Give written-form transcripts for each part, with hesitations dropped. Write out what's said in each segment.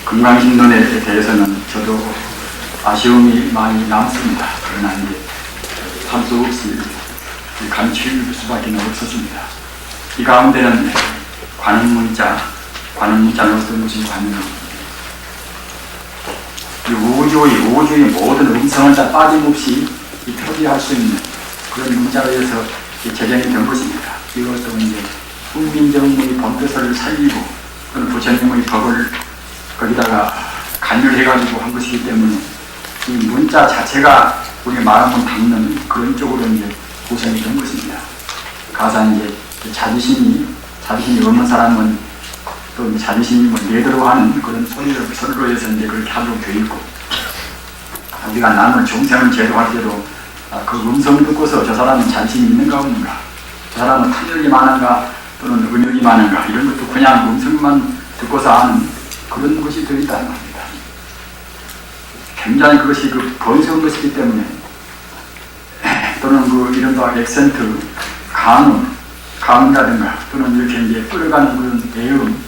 건강신론에 대해서는 저도 아쉬움이 많이 남습니다. 그러나 이제 할 수 없이 감출 수밖에 없었습니다. 이 가운데는 관음문자로서 무슨 관음은 우주의 모든 음성을 다 빠짐없이 표기할 수 있는 그런 문자로 해서 제정이 된 것입니다. 이것도 이제 훈민정음의 본뜻을 살리고 부처님의 법을 거기다가 간율해가지고 한 것이기 때문에 이 문자 자체가 우리 마음을 닦는 그런 쪽으로 이제 구성이 된 것입니다. 가사 이제 자비심이 없는 사람은 또 자비심이 내도록 하는 그런 소리로 해서 이제 그렇게 하도록 되어 있고, 우리가 남을 중생을 제도할 때도 그 음성을 듣고서 저 사람은 자비심이 있는가 없는가, 저 사람은 탐욕이 많은가 또는 은욕이 많은가, 이런 것도 그냥 음성만 듣고서 아는 그런 것이 되어 있다는 겁니다. 굉장히 그것이 번성한 것이기 때문에, 또는 이른바 액센트, 가음이라든가, 또는 이렇게 이제 끌어가는 그런 애음,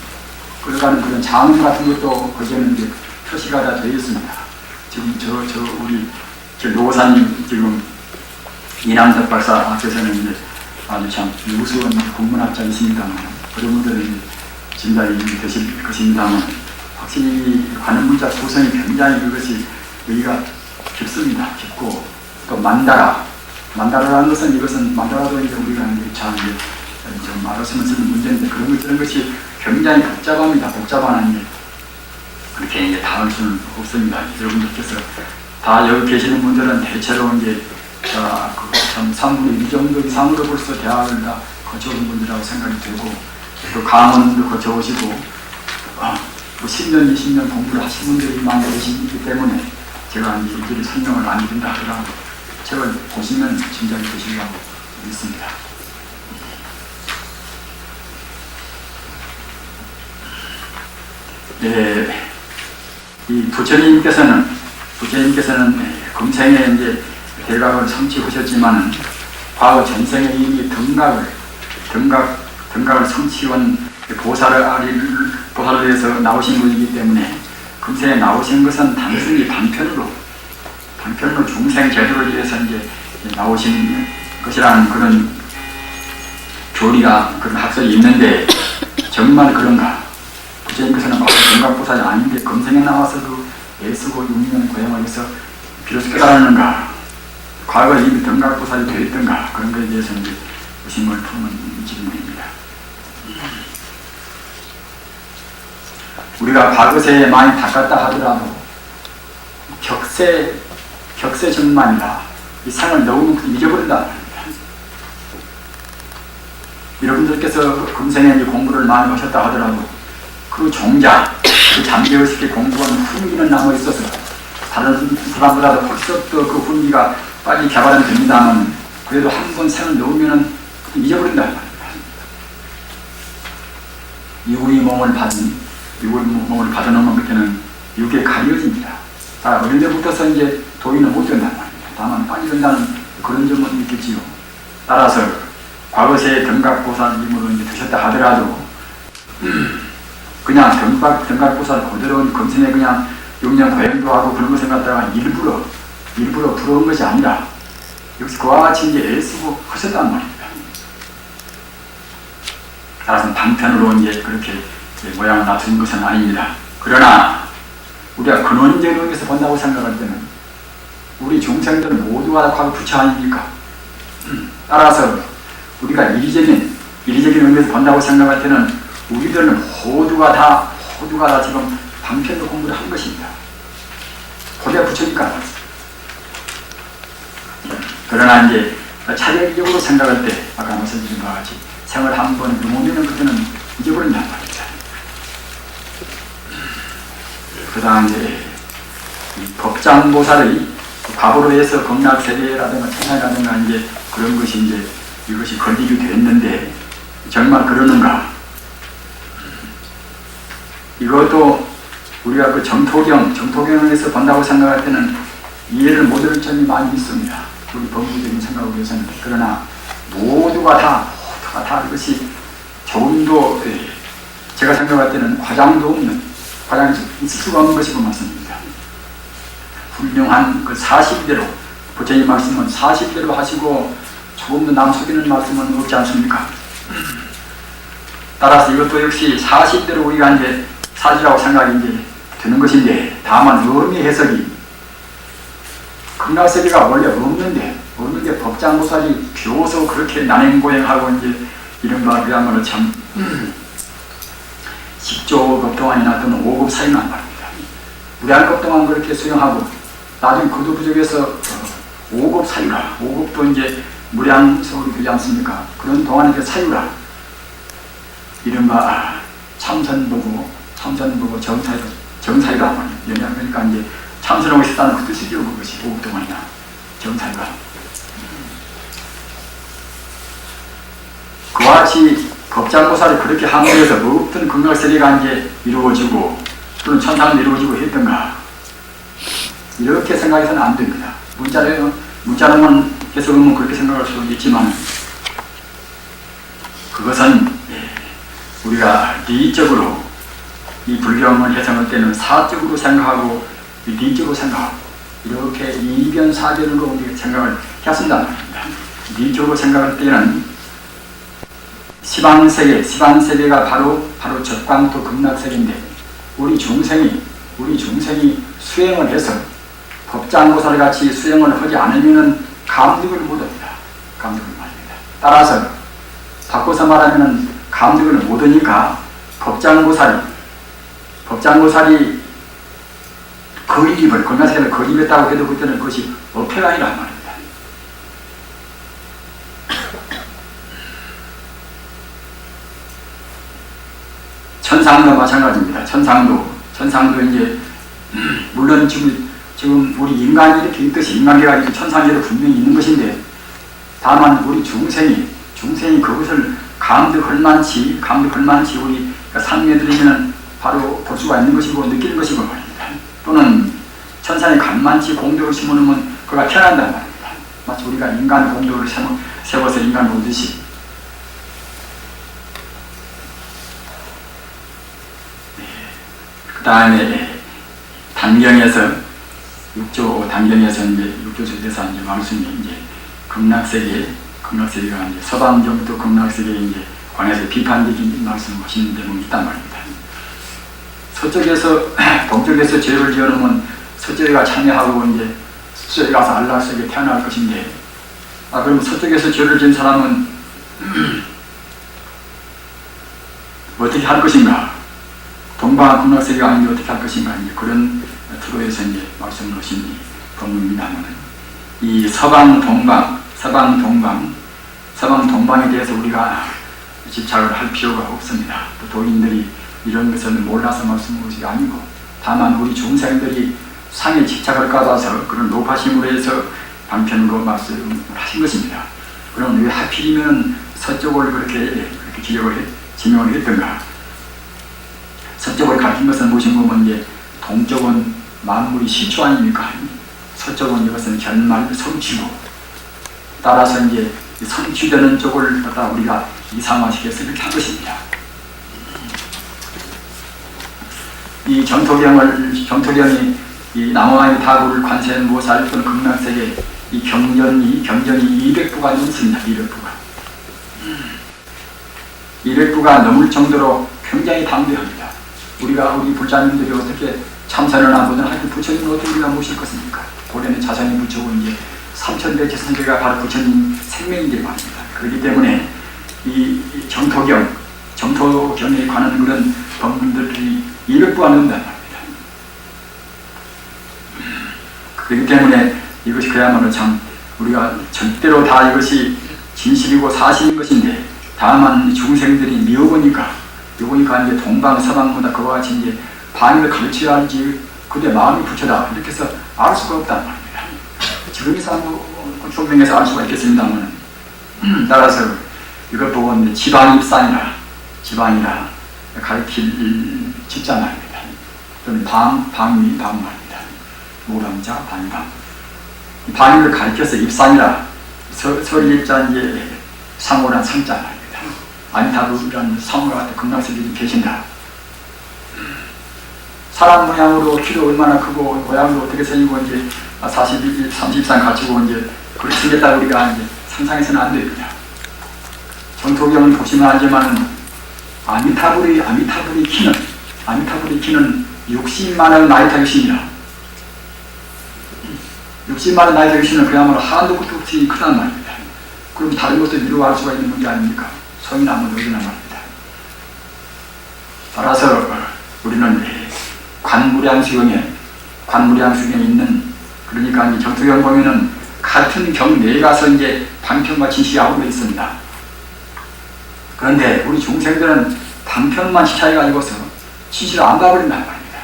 끌어가는 그런 장음 같은 것도 거기에는 이제 표시가 다 되어 있습니다. 지금 우리 노사님 지금 이남덕 박사 앞에서는 이제 아주 참 우수한 국문학자이십니다만, 그런 분들은 진단이 되실 것입니다만, 확실히 관음문자 구성이 굉장히 그것이 여기가 깊습니다. 깊고, 또 만다라라는 것은 만다라도 이제 우리가 참 좀 알았으면 쓰는 문제인데, 그런 것이 굉장히 복잡합니다. 복잡한 그렇게 이제 다 할 수는 없습니다. 여러분들께서 다 여기 계시는 분들은 대체로 이제 참 3분의 2 정도 이상으로 벌써 대학을 다 거쳐온 분들이라고 생각이 되고, 또 강원도 거쳐오시고 10년, 20년 공부를 하신 분들이 많이 계시기 때문에 제가 이제 이들이 설명을 안 드린다 하더라도 책을 보시면 짐작이 되시리라고 믿습니다. 이 부처님께서는 금생에 이제 대각을 성취하셨지만은 과거 전생에 이미 등각을 성취한 보살을 위해서 나오신 분이기 때문에 금생에 나오신 것은 단순히 단편으로 중생 제도를 위해서 이제 나오신 것이라는 그런 교리가, 그런 학설이 있는데, 정말 그런가? 부처님께서는 등각보살이 아닌데 금생에 나와서 애쓰고 6년 고행을 해서 비로소 깨달았는가? 과거에 이미 등각보살이 되었던가? 그런 것에 대해서 이제 의심을 품은 질문입니다. 우리가 과거세에 많이 닦았다 하더라도 격세전만이다. 이 상을 너무 잊어버린다 말입니다. 여러분들께서 금생에 공부를 많이 하셨다 하더라도 그 종자, 잠재의식에 공부한 훈기는 남아있어서 다른 사람보다도 훨씬 더 그 훈기가 빨리 개발은 됩니다만, 그래도 한 번 생을 넣으면 잊어버린다 말입니다. 육의 몸을 받아놓으면 그때는 육에 가려집니다. 어릴 때부터서 이제 도인은 못 된단 말입니다. 다만 빨리 된다는 그런 점은 있겠지요. 따라서 과거세에 등각보살님으로 이제 드셨다 하더라도 그냥 등각보살 그대로 금생에 그냥 6년 고행도 하고 그런 것을 갖다가 일부러 부러운 것이 아니라 역시 그와 같이 이제 애쓰고 하셨단 말입니다. 따라서 단편으로 이제 그렇게 모양을 낮춘 것은 아닙니다. 그러나 우리가 근원적으로서 본다고 생각할 때는 우리 중생들은 모두가 과거 부처 아닙니까? 따라서 우리가 이리적인 의미에서 본다고 생각할 때는 우리들은 모두가 다 지금 방편도 공부를 한 것입니다. 고대 부처니까. 그러나 이제 차별적으로 생각할 때 아까 말씀드린 바와 같이 생을 한 번 넘으면 그때는 잊어버린단 말입니다. 그 다음 이제 법장보살의 과보로 해서 극락세계라든가 천하라든가 이제 그런 것이 이제 이것이 건립이 됐는데 정말 그러는가? 이것도 우리가 그 정토경에서 본다고 생각할 때는 이해를 못할 점이 많이 있습니다. 우리 법무적인 생각을 위해서는. 그러나 모두가 다 이것이 조금도 제가 생각할 때는 과장도 없는 가장 있을 수가 없는 것이 그 말씀입니다. 훌륭한 그 40대로 부처님 말씀은 40대로 하시고 조금 더 남속이는 말씀은 없지 않습니까? 따라서 이것도 역시 40대로 우리가 이제 사지라고 생각이 이제 드는 것인데, 다만 의미 해석이 극락세계가 원래 없는데 법장보살이 비로소 그렇게 난행보행하고 이제 이런 말이야말로 참 십조급 동안이나 또는 5급 사이만 말입니다. 무량급 동안 그렇게 수행하고 나중에 그도 부족해서 5급 사유라, 5급도 이제 무량서울이 되지 않습니까? 그런 동안에 그 사유라, 이른바 참선보고 정사유라 말입니다. 그러니까 이제 참선하고 있었다는 그 뜻이죠. 그것이 5급 동안이나 정사유라. 그와 같이 법장보살이 그렇게 함으로해서 어떤 극락세계가 이제 이루어지고 또는 천상도 이루어지고 했던가, 이렇게 생각해서는 안 됩니다. 문자로만 해석하면 그렇게 생각할 수 있지만, 그것은 우리가 리적으로 이 불경을 해석할 때는 사적으로 생각하고 리적으로 생각하고 이렇게 이변사변으로 우리가 생각을 했습니다. 리적으로 생각할 때는 시방세계가 바로 적광토 극락세계인데, 우리 중생이 수행을 해서 법장보살 같이 수행을 하지 않으면 감득을 못합니다. 감득을 말입니다. 따라서 바꿔서 말하면 감득을 못하니까 법장보살이 거립을, 극락세계를 거립했다고 해도 그때는 그것이 어폐가 아니란 말입니다. 천상도 마찬가지입니다. 천상도 이제 물론 지금 우리 인간이 이렇게 있듯이 인간계가 이렇게 천상계도 분명히 있는 것인데, 다만 우리 중생이 그것을 감득할 만치 우리 상미에 들으면 바로 볼 수가 있는 것이고 느끼는 것이고 말입니다. 또는 천상에 간만치 공덕을 심어놓으면 그가 편한단 말입니다. 마치 우리가 인간 공덕을 세워서 인간 보듯이. 그 다음에 단경에서 6조 단경에서 이제 6조에서 이제 말씀이 이제 극락세계가 이제 서방정도 극락세계에 이제 관해서 비판적인 말씀을 하시는 데는 있단 말입니다. 동쪽에서 죄를 지어놓으면 서쪽에가 참여하고 이제 서쪽에 가서 안락세계에 태어날 것인데, 그럼 서쪽에서 죄를 지은 사람은 어떻게 할 것인가? 동방 극락세계가 아닌데 어떻게 할 것인가? 이제 그런 투로에서 이제 말씀을 하신 법문입니다만, 이 서방 동방에 대해서 우리가 집착을 할 필요가 없습니다. 또 도인들이 이런 것을 몰라서 말씀하는 것이 아니고, 다만 우리 중생들이 상에 집착할까 봐서 그런 높아심으로 해서 방편으로 말씀을 하신 것입니다. 그럼 왜 하필이면 서쪽을 그렇게 지명을 했던가? 서쪽을 가르친 것은 무엇인 거면 이제 동쪽은 만물이 시초 아닙니까? 서쪽은 이것은 결말 성취고, 따라서 이제 성취되는 쪽을 갖다 우리가 이상화시켜서 이렇게 한 것입니다. 이 정토경이 이 나무아미 다굴 관세음보살 또는 극락세계 이 경전이 200부가 넘습니다. 200부가 넘을 정도로 굉장히 담대합니다. 우리 불자님들이 어떻게 참선을 하거든 하여튼 부처님은 어떻게 우리가 모실 것입니까? 고려는 자선이 부처고 이제 3000대체 선배가 바로 부처님 생명인데 말입니다. 그렇기 때문에 이 정토경에 관한 그런 법문들이 200부가 넘는단 말입니다. 그렇기 때문에 이것이 그야말로 참 우리가 절대로 다 이것이 진실이고 사실인 것인데, 다만 중생들이 미워보니까 이제 동방 서방보다 그와 같이 이제 반을 가르쳐야 할지 그대 마음이 부처다 이렇게 해서 알 수가 없단 말입니다. 지금에서 총명에서 알 수가 있겠습니다만, 따라서 이걸 보고 이제 지방입산이라 가르칠 집자 말입니다. 또는 방위 말입니다. 모람자 방방 방위를 가르쳐서 입산이라 설립자 이제 상호란 상자 말입니다. 아미타불이라는 상호가 같은 극락세계에 계신다. 사람 모양으로 키도 얼마나 크고 모양도 어떻게 생기고 이제 40, 30 이상 갖추고 이제 그렇게 생겼다 우리가 이제 상상해서는 안 됩니다. 전토경을 보시면 알지만 아미타불의 키는 60만원 나이타 유신이라 60만원 나이타 유신은 그야말로 한도 끝도 없이 크단 말입니다. 그럼 다른 것도 이루어갈 수가 있는 문제 아닙니까? 성인 한번 여기나 말입니다. 따라서 우리는 관무량수경에 있는 그러니까 이 전토경 보면은 같은 경 내에 가서 이제 방편과 진시하고 있습니다. 그런데 우리 중생들은 방편만 시차해가지고서 진시를 안 가버린단 말입니다.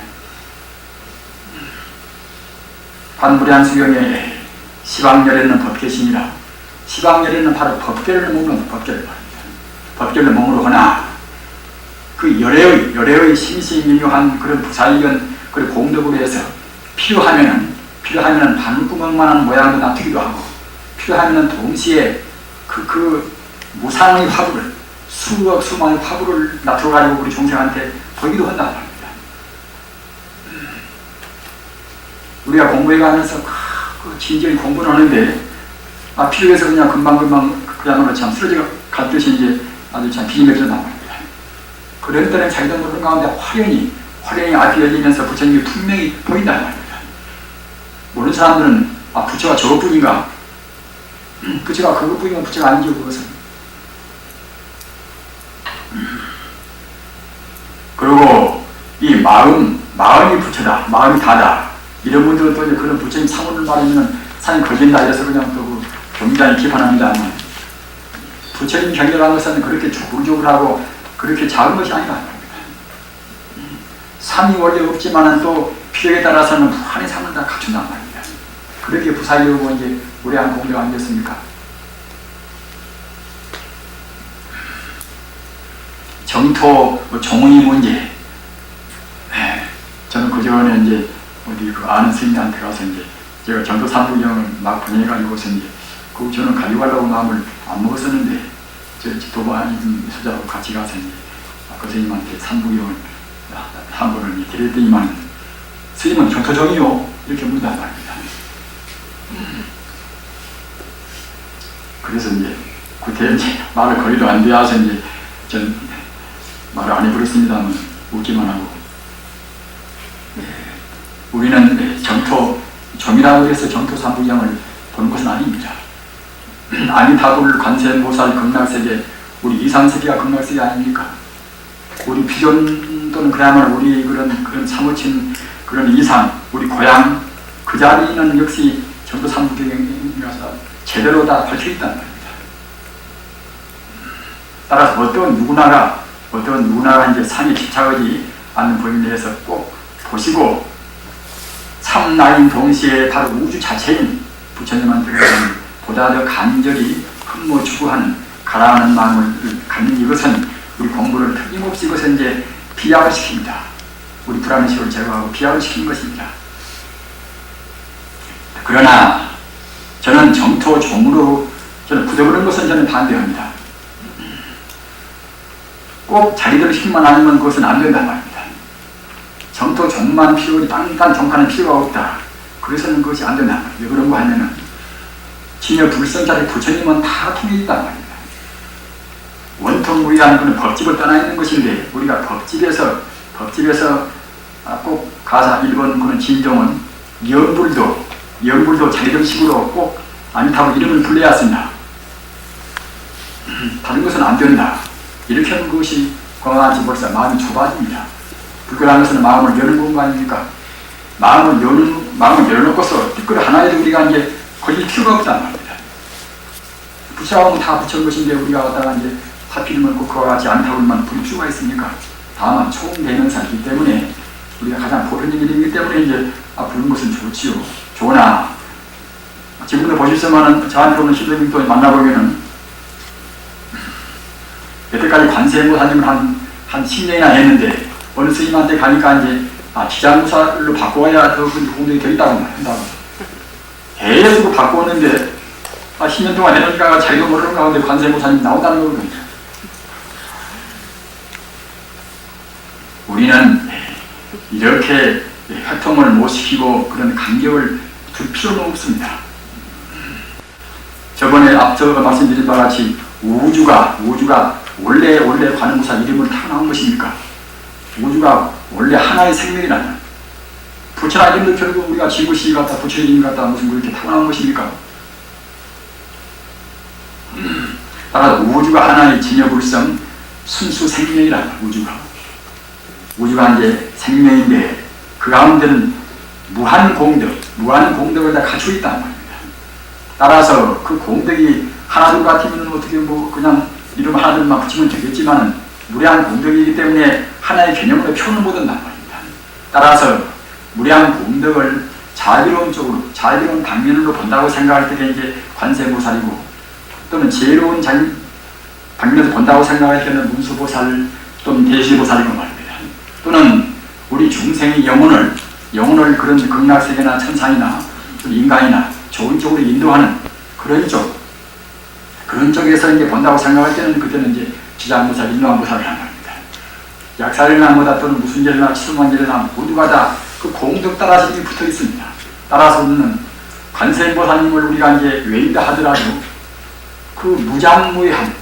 관무량수경에 시방열에는 법계심이라 시방열에는 바로 법계를 먹는 법계를 말입니다. 법계를 먹으로거나 그 열애의 심심미묘한 그런 부사이견 그런 공덕으로 해서 필요하면은 바늘구멍만한 모양도 놔두기도 하고 필요하면은 동시에 그 무상의 화두를 수억 수만의 화두를 놔둬가지고 우리 종생한테 보기도 한단 말입니다. 우리가 공부해가면서 진지하게 공부를 하는데 필요해서 그냥 금방금방 그야말로 참 쓰러져 갈 듯이 이제 아주 참 비밀해진단 말입니다. 그런 때는 자기도 모르는 가운데 화련히 앞이 열리면서 부처님이 분명히 보인단 말입니다. 모르는 사람들은 부처가 저것뿐인가? 부처가 그것뿐이면 부처가 아니죠. 그것은. 그리고 이 마음이 부처다, 마음이 다다. 이런 분들은 또 이제 그런 부처님 사문을 말하면 사람이 걸린다 이래서 그냥 또 굉장히 비판합니다만 부처님 경멸한 것은 그렇게 조글조글하고 그렇게 작은 것이 아니라 삶이 원래 없지만은 또 필요에 따라서는 무한의 삶을 다 갖춘단 말입니다. 그렇게 부사이려고 이제 우리 한 공부가 아니겠습니까? 정토 정의 문제. 저는 그 전에 이제 어디 아는 스님한테 가서 이제 제가 정토 삼부경을 막 번역해가지고서 이제 저는 가져가려고 마음을 안 먹었었는데 도반님 수자하고 같이 가서 이제 그 스님한테 삼부경을 한 번을 드렸더니만 스님은 정토정이요 이렇게 묻단 말입니다. 그래서 이제 그때 이제 말을 거리도 안 되어서 이제 전 말을 안 해버렸습니다만 웃기만 하고 우리는 정이라고 해서 정토 삼부경을 보는 것은 아닙니다. 아미타불 관세음보살 극락세계 우리 이상세계가 극락세계 아닙니까? 우리 비전 또는 그야말로 우리 그런 사무친 그런 이상 우리 고향 그 자리는 역시 정토 삼부경이라서 제대로 다 밝혀있단 말입니다. 따라서 어떤 누구나가 이제 상에 집착하지 않는 범위 내에서 꼭 보시고 참나인 동시에 바로 우주 자체인 부처님한테 보다 더 간절히 흠모 추구하는 가라앉는 마음을 갖는 이것은 우리 공부를 틀림없이 이것은 이제 비약을 시킵니다. 우리 불안의식을 제거하고 비약을 시키는 것입니다. 그러나 저는 정토 종으로 굳어버리는 것은 저는 반대합니다. 꼭 자기들 힘만 아니면 그것은 안 된단 말입니다. 정토 종만 필요하지 딴 정파는 필요가 없다. 그래서는 그것이 안 된단 말이에요. 왜 그런 거 하면은 진여 불성자리 부처님은 다 통해 있단 말입니다. 원통무이한 그런 법집을 떠나 있는 것인데 우리가 법집에서 꼭 가사 1번 그런 진종은 연불도 자기들 식으로 꼭 아미타불 이름을 불러야 쓴다. 다른 것은 안 된다. 이렇게 하는 것이 건강한지 벌써 마음이 좁아집니다. 불교라는 것은 마음을 여는 공간이니까 마음을 열어놓고서 뜻을 하나에도 우리가 이제 걸릴 필요가 없단 말입니다. 부처하면 다 부처인 것인데 우리가 갖다가 이제 하필이면 꼭 그와 같이 아미타불만 부를 필요가 있습니까? 다만 총대명사이기 때문에 우리가 가장 보편적인 일이기 때문에 이제 부르는 것은 좋지요. 좋으나 지금도 보시지만은 저한테 오는 시도님도 만나보면은 여태까지 관세음보살님을 한 10년이나 했는데 어느 스님한테 가니까 이제 지장무살로 바꿔야 더 공덕이 더 있다고 한다고 계속 바꾸었는데 10년 동안 해놓으니까 자기도 모르는 가운데 관세음보살님 나온다는 거거든요. 우리는 이렇게 회통을 못 시키고 그런 간격을 둘 필요는 없습니다. 저번에 앞서 말씀드린 바와 같이 우주가 원래 관음무사 이름으로 타고난 것입니까? 우주가 원래 하나의 생명이라면 부처나 이름도 결국 우리가 지구시 같다 부처님 같다 무슨 그렇게 타고난 것입니까? 따라서 우주가 하나의 진여불성 순수 생명이라면 우주가 이제 생명인데 그 가운데는 무한 공덕을 다 갖추고 있다는 말입니다. 따라서 그 공덕이 하나둘 같으면 어떻게 그냥 이름 하나둘만 붙이면 되겠지만은 무량 공덕이기 때문에 하나의 개념으로 표현을 못한단 말입니다. 따라서 무량 공덕을 자비로운 방면으로 본다고 생각할 때가 이제 관세음보살이고 또는 지혜로운 방면에서 본다고 생각할 때는 문수보살 또는 대시보살이고 말입니다. 또는 우리 중생의 영혼을 그런 극락세계나 천상이나 인간이나 좋은 쪽으로 인도하는 그런 쪽에서 이제 본다고 생각할 때는 그때는 이제 지장보살, 인왕보살을 한 말입니다. 약사일이나 뭐다 또는 무순절이나 치수만절이나 모두가 다 그 공덕 따라서 붙어 있습니다. 따라서 우리는 관세음보살님을 우리가 이제 외인다 하더라도 그 무장무의함,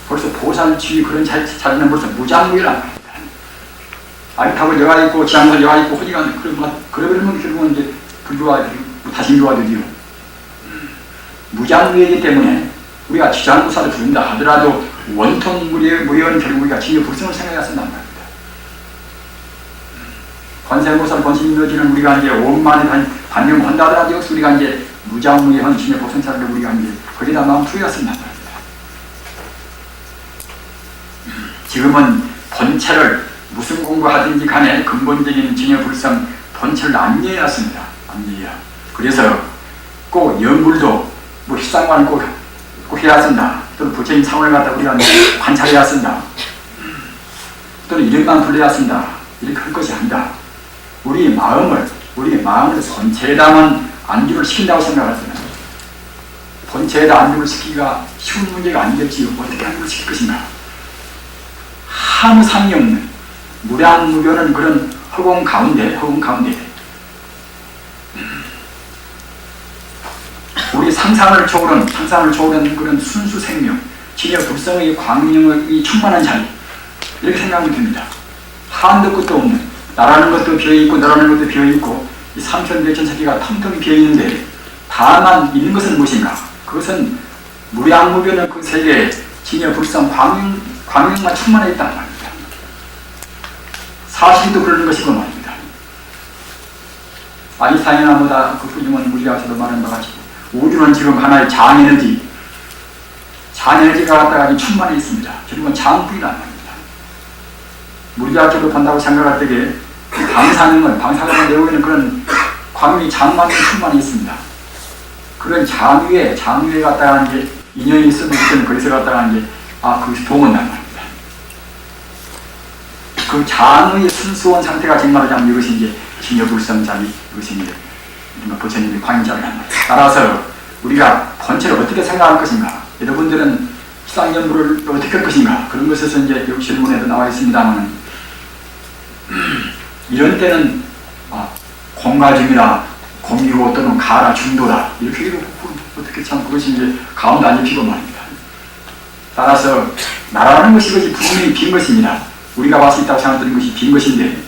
벌써 보살지위 그런 자리는 벌써 무장무의란 말입니다. 아리타불 여가 있고 지장보살 여가 있고 호지가 그러면 결국은 이제 불교와 다신교가 되지요. 무장무의이기 때문에 우리가 지장보살을 부른다 하더라도 원통 무의원 결국 우리가 진여 불성을 생각해야 쓴단 말입니다. 관세음보살 권신인묘지는 우리가 이제 5만에 반영한다 하더라도 역시 우리가 이제 무장무의한 진여 법성차를 우리가 이제 거기다 마음 투여야 쓴단 말입니다. 지금은 본체를 무슨 공부하든지 간에 근본적인 진여 불성 본체를 안내해놨습니다. 그래서 꼭 연불도 십상관을 꼭 해야 쓴다. 또는 부처님 상을 갖다 우리가 관찰해야 쓴다. 또는 이름만 불러야 쓴다. 이렇게 할 것이 아니다. 우리 마음을 본체에다만 안주를 시킨다고 생각하잖아요. 본체에다 안주를 시키기가 쉬운 문제가 아니겠지요. 어떻게 안주를 시킬 것인가? 아무 상이 없는 무량무교는 그런 허공 가운데 우리 상상을 초월한 그런 순수 생명, 진여 불성의 광명이 충만한 자리 이렇게 생각하면 됩니다. 한도 끝도 없는 나라는 것도 비어있고 너라는 것도 비어있고 이 삼천대천세계가 텅텅 비어있는데 다만 있는 것은 무엇인가? 그것은 무량무변의 그 세계에 진여 불성 광명만 충만해 있다는 말입니다. 사실도 그러는 것이고 말입니다. 아인슈타인이나 뭐다 그 훌륭한 물리학자도 말한 바가 같이 우주는 지금 하나의 장에너지가 갖다가 충만해 있습니다. 결국은 장부이란 말입니다. 물리학적으로 본다고 생각할 때에 방사능을 내고 있는 그런 광명이 장만이 충만해 있습니다. 그런 장위에 갖다가 이제 인연이 있으면 그때는 거기서 갖다가 이제 그것이 동원단 말입니다. 그 장의 순수한 상태가 정말하자면 이것이 이제 진여불성자리, 이것이 이제 부처님의 광자를 한 말입니다. 따라서 우리가 본체를 어떻게 생각할 것인가, 여러분들은 시상연부를 어떻게 할 것인가, 그런 것에서 이제 여기 질문에도 나와 있습니다만, 이런 때는 공가중이라 공이고 또는 가라 중도라 이렇게 어떻게 참 그것이 이제 가운데 안 입히고 말입니다. 따라서 나라는 것이 분명히 빈 것입니다. 우리가 봤을 있다고 생각하는 것이 빈 것인데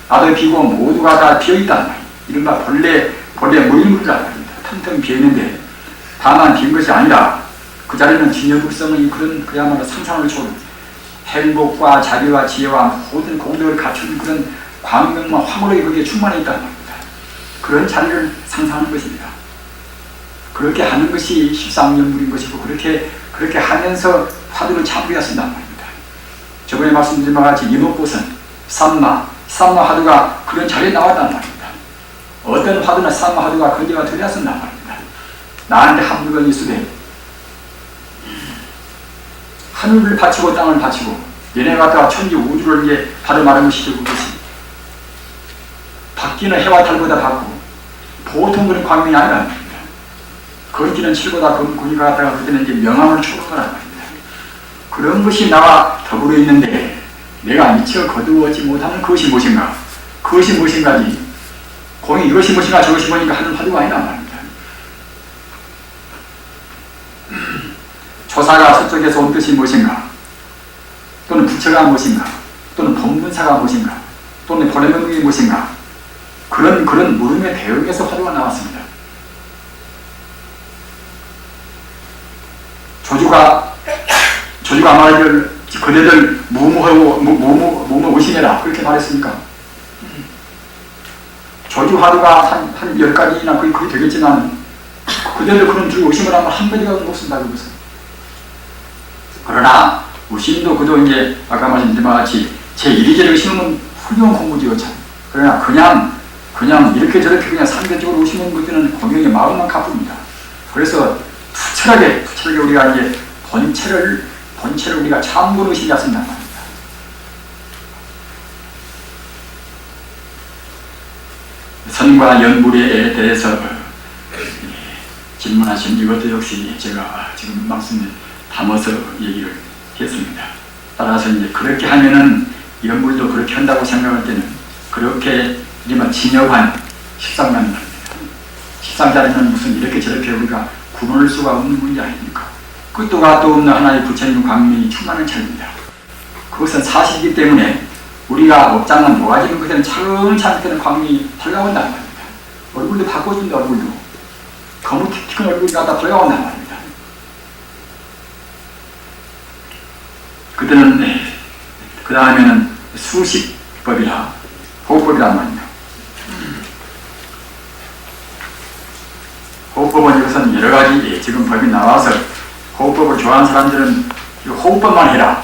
나도 비고 모두가 다 비어있다는 말입니다. 이른바 본래 무인물이라는 말입니다. 텅텅 비어있는데 다만 빈 것이 아니라 그 자리는 진여불성의 그야말로 상상을 초월합니다. 행복과 자비와 지혜와 모든 공덕을 갖춘 그런 광명과 화물이 거기에 충만해 있다는 말입니다. 그런 자리를 상상하는 것입니다. 그렇게 하는 것이 십상연물인 것이고 그렇게 하면서 화두를 잡으려 쓴단 말입니다. 저번에 말씀드린 바와 같이 이목보선, 삼마 화두가 그런 자리에 나왔단 말입니다. 어떤 화두나 삼마 화두가 건재가 되려 쓴단 말입니다. 나한테 한 물건이 있으되 하늘을 바치고 땅을 바치고 얘네 갖다가 천지 우주를 이제 바로 말하는 것이죠. 그것이 바뀌는 해와 달보다 받고 보통 그런 광명이 아니란 말입니다. 거기는 칠보다 거기가 갖다가 그때는 이제 명암을 초월하란 말입니다. 그런 것이 나와 더불어 있는데 내가 미처 거두어지 못하는 그것이 무엇인가? 그것이 무엇인가지? 공이 이것이 무엇인가 저것이 무엇인가 하는 화두가 아니란 말입니다. 조사가 서쪽에서 온 뜻이 무엇인가? 또는 부처가 무엇인가? 또는 본분사가 무엇인가? 또는 본의 명령이 무엇인가? 그런 물음에 대응해서 화두가 나왔습니다. 조주가 말하기를 그대들 무무 의심해라 그렇게 말했습니까? 조주 화두가 한 10가지나 그게 되겠지만 그대들 그런 줄 의심을 하면 한 가지가 못쓴다 그것은. 그러나 의심도 그도 이제 아까 말씀드린 바와 같이 제1위제를 의심은 훌륭한 공부지요 참. 그러나 그냥 이렇게 저렇게 그냥 상대적으로 의심은 그때는 공경의 마음만 가쁩니다. 그래서 투철하게 우리가 이제 본체를 우리가 참고로 의심했습니다. 선과 연불에 대해서 질문하신 이것도 역시 제가 지금 말씀에 담아서 얘기를 했습니다. 따라서 이제 그렇게 하면은 연불도 그렇게 한다고 생각할 때는 그렇게 이제 진여관 십상관입니다. 십상자리는 무슨 이렇게 저렇게 우리가 구분할 수가 없는 문제 아닙니까? 끝도 갓도 없는 하나의 부처님 광명이 충만한 차입니다. 그것은 사실이기 때문에 우리가 업장만 모아지는 그때는 차근차근 그때는 광명이 밝아온단 말입니다. 얼굴도 바꿔준다 얼굴도. 거무튀튀한 얼굴이 다 밝아온단 말입니다. 그때는 그 다음에는 수식법이라 호흡법이란 말입니다. 호흡법은 이것은 여러가지 지금 법이 나와서 호흡법을 좋아하는 사람들은 호흡법만 해라.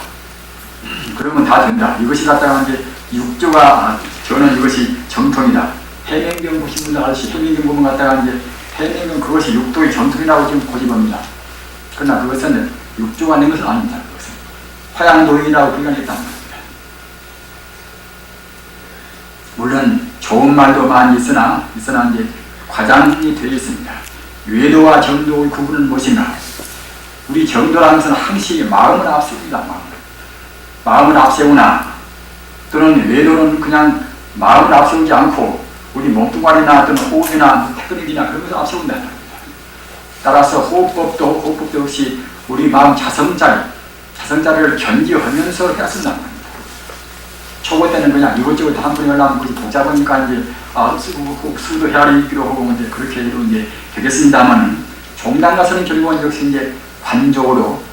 그러면 다 된다. 이것이 갖다가 이제 육조가 저는 이것이 정통이다. 해명경 보신 분들 아저씨 해명경 보면 갖다가 이제 해명경 그것이 육도의 정통이라고 지금 고집합니다. 그러나 그것은 육조가 낸 것은 아닙니다. 그것은 화양도인이라고 불리했단 말입니다. 물론 좋은 말도 많이 있으나 이제 과장이 되어 있습니다. 외도와 정도의 구분은 무엇인가? 우리 정도라는 것은 항시 마음을 앞세웁니다. 마음을 앞세우나 또는 외도는 그냥 마음을 앞세우지 않고 우리 몸뚱아리나 또는 호흡이나 테크닉이나 그런 것을 앞세운다. 따라서 호흡법도 역시 우리 마음 자성자리를 견지하면서 해야 쓴단 말입니다. 초보 때는 그냥 이것저것 다 한 번에 하려면 그것이 복잡하니까 이제 수도 헤아리기로 하고 이제 그렇게 해도 이제 되겠습니다만은 종단 가서는 결국은 역시 이제 관적으로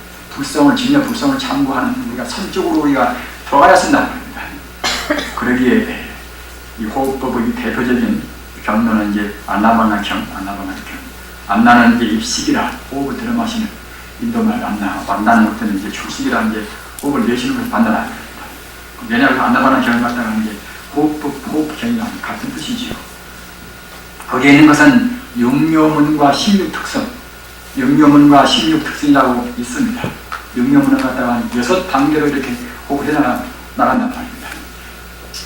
진여 불성을 참고하는 우리가 선적으로 우리가 들어가야 쓴단 말입니다. 그러기에 이 호흡법의 대표적인 경로는 이제 안나바나경. 안나는 이제 입식이라 호흡을 들어 마시는 인도말 안나. 안나는 것들은 이제 출식이라 이제 호흡을 내쉬는 것을 반다라. 왜냐하면 안나바나경을 갖다가 이제 호흡경이랑 같은 뜻이지요. 거기에 있는 것은 육묘문과 16특성, 육묘문과 16특성이라고 있습니다. 육묘문을 갖다가 6단계로 이렇게 호흡해 나간단 말입니다.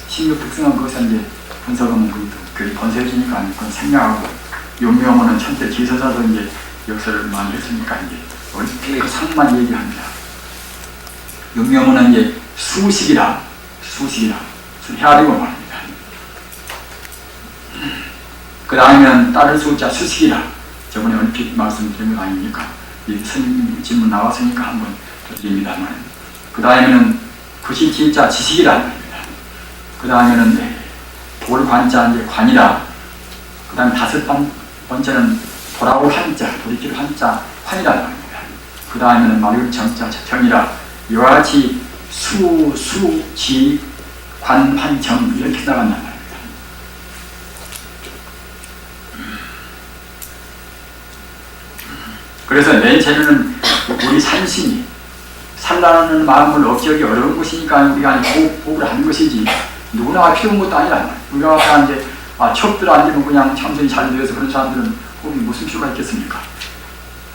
16특성은 그것은 이제 분석하면 그 번세지니까 그건 생략하고, 육묘문은 천태 기서사도 이제 역사를 많이 했으니까 이제 얼핏 상만 얘기합니다. 육묘문은 이제 수식이라 헤아리고 말입니다. 그 다음에는 따를 수자 수식이라 저번에 얼핏 말씀드린 것 아닙니까? 이 선생님 질문 나왔으니까 한번 드립니다만, 그 다음에는 그것이 진짜 지식이라 말입니다. 그 다음에는 돌관자 이제 관이라, 그 다음에 다섯 번째는 돌아올 한자, 돌이킬 한자 환이라 말입니다. 그 다음에는 말을 정자 경이라, 이와 같이 수, 지, 관, 환, 정 이렇게 나간단 말입니다. 그래서 맨 처음에는 우리 산신이 살라는 마음을 억제하기 어려운 것이니까 우리가 호흡을 하는 것이지 누구나 필요한 것도 아니라 우리가 이제 척들 안 되면 그냥 참선이 잘 되어서 그런 사람들은 호흡이 무슨 필요가 있겠습니까?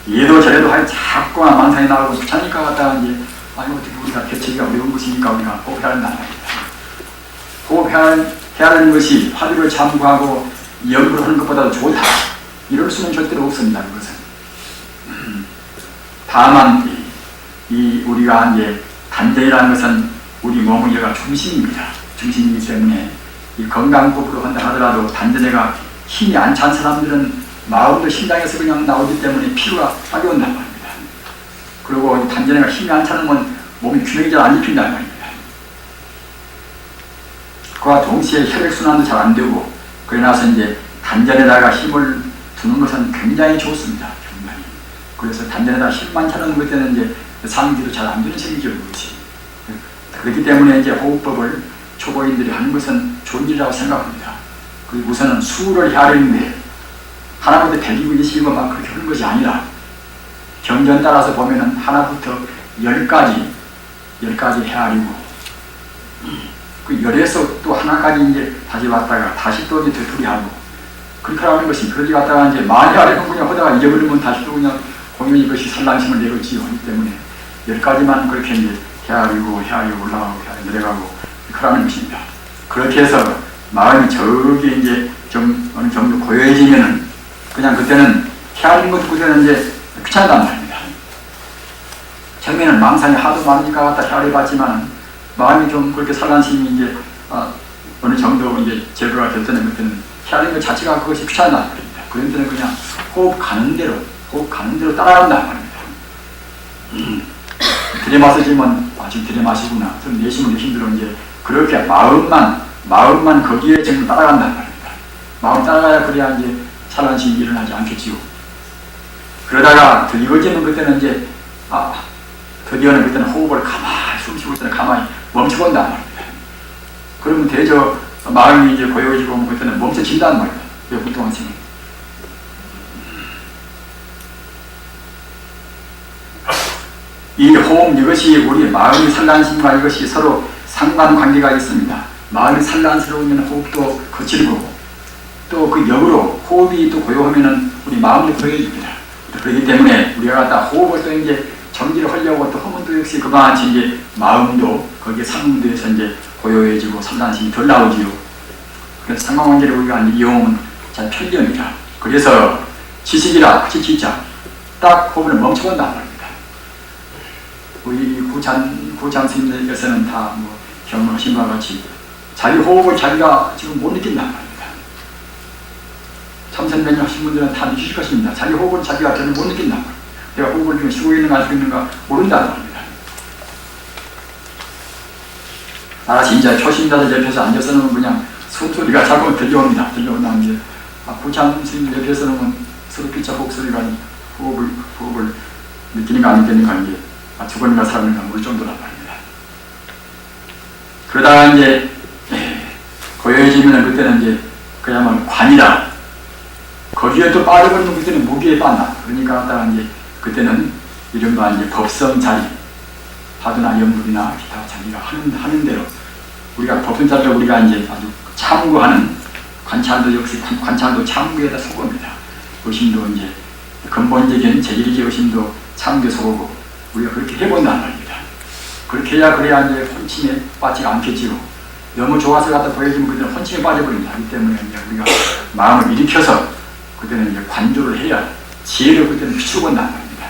얘도 저래도 할 자꾸만 만상이 나오고 귀찮으니까 갖다가 이제 어떻게 우리가 개체기가 어려운 것이니까 우리가 호흡해야 한다는 말입니다. 호흡해야 하는 것이 화두를 참고하고 연구를 하는 것보다도 좋다. 이럴 수는 절대로 없습니다. 그것은. 다만 우리가 이제 단전이라는 것은 우리 몸은 얘가 중심입니다. 중심이기 때문에 이 건강법으로 한다 하더라도 단전에가 힘이 안 찬 사람들은 마음도 심장에서 그냥 나오기 때문에 피로가 빨리 온단 말입니다. 그리고 단전에가 힘이 안 차는 건 몸이 균형이 잘 안 잡힌단 말입니다. 그와 동시에 혈액순환도 잘 안 되고, 그러나서 이제 단전에다가 힘을 두는 것은 굉장히 좋습니다. 굉장히. 그래서 단전에다가 힘만 차는 것 때는 이제 상기도 잘 안 되는 생기죠, 그것이. 그렇기 때문에 이제 호흡법을 초보인들이 하는 것은 좋은 일이라고 생각합니다. 그리고 우선은 수를 헤아리는데, 하나부터 120만 막 그렇게 하는 것이 아니라, 경전 따라서 보면은 하나부터 10까지 헤아리고, 그 열에서 또 하나까지 이제 다시 왔다가 다시 또 이제 되풀이하고, 그렇게 하는 것이, 그러지 갔다가 이제 많이 하려면 그냥 하다가 잊어버리면 다시 또 그냥 공연이 이것이 산란심을 내겠지요. 하기 때문에 10가지만 그렇게 이제 헤아리고 올라가고 내려가고 그러는 것입니다. 그렇게 해서 마음이 저기 이제 좀 어느 정도 고요해지면은 그냥 그때는 헤아리는 것도 그때는 이제 귀찮단 말입니다. 처음에는 망상이 하도 많으니까 갖다 헤아려봤지만 마음이 좀 그렇게 산란심이 이제 어느 정도 이제 제거가 될 때는 그때는 헤아리는 것 자체가 그것이 귀찮단 말입니다. 그런 때는 그냥 호흡 가는 대로 따라간단 말입니다. 들이마시지만 지금 들이마시구나. 좀 내쉬면 힘들어. 이제 그렇게 마음만 거기에 지금 따라간단 말입니다. 마음 따라가야 그래야 이제 산란심이 일어나지 않겠지요. 그러다가 더 이거지는 그때는 이제 드디어는 그때는 호흡을 가만히 숨쉬고 있을 때는 가만히 멈춰본단 말입니다. 그러면 대저 마음이 이제 고요해지고 그때는 멈춰진단 말입니다. 몇 분 동안 지금. 이 호흡, 이것이 우리 마음의 산란심과 이것이 서로 상관관계가 있습니다. 마음이 산란스러우면 호흡도 거칠고, 또 그 역으로 호흡이 또 고요하면은 우리 마음도 고요해집니다. 그렇기 때문에 우리가 갖다 호흡을 또 이제 정지를 하려고 또 하면 또 역시 그만치 이제 마음도 거기에 상응돼서 이제 고요해지고 산란심이 덜 나오지요. 그래서 상관관계를 우리가 이용하면 잘 편리합니다. 그래서 지식이라 지치자 딱 호흡을 멈춰본단 말입니다. 우리 고참 스님들께서는 다 경험하신 바와 같이 자기 호흡을 자기가 지금 못 느낀단 말입니다. 참선명령 하신 분들은 다 느끼실 것입니다. 자기 호흡을 자기가 전혀 못 느낀단 말입니다. 내가 호흡을 지금 쉬고 있는가 안 쉬고 있는가 모른다는 말입니다. 나같이 이제 초신자들 옆에서 앉아서는 그냥 숨소리가 자꾸 들려옵니다. 이제 고참 스님들 옆에서는 서로 피차 호흡 소리가 호흡을 느끼는가 안 느끼는가 이제 죽었는가 살았는가 모를 정도란 말입니다. 그러다가 이제 고요해지면 그때는 이제 그야말로 관이다. 거기에 또 빠져버리면 그때는 무기에 빠나. 그러니까 갖다가 이제 그때는 이른바 이제 법성 자리, 화두나 연불이나 기타 자기가 하는 대로 우리가 법성 자리를 우리가 이제 아주 참고하는 관찰도 역시 관찰도 참고에다 속어입니다. 의심도 이제 근본적인 재질적 의심도 참고에 속고 우리가 그렇게 해본단 말입니다. 그렇게 해야 그래야 이제 혼침에 빠지가 않겠지요. 너무 좋아서 갖다 보여주면 그때는 혼침에 빠져버립니다. 하기 때문에 이제 우리가 마음을 일으켜서 그때는 이제 관조를 해야 지혜를 그때는 비추본단 말입니다.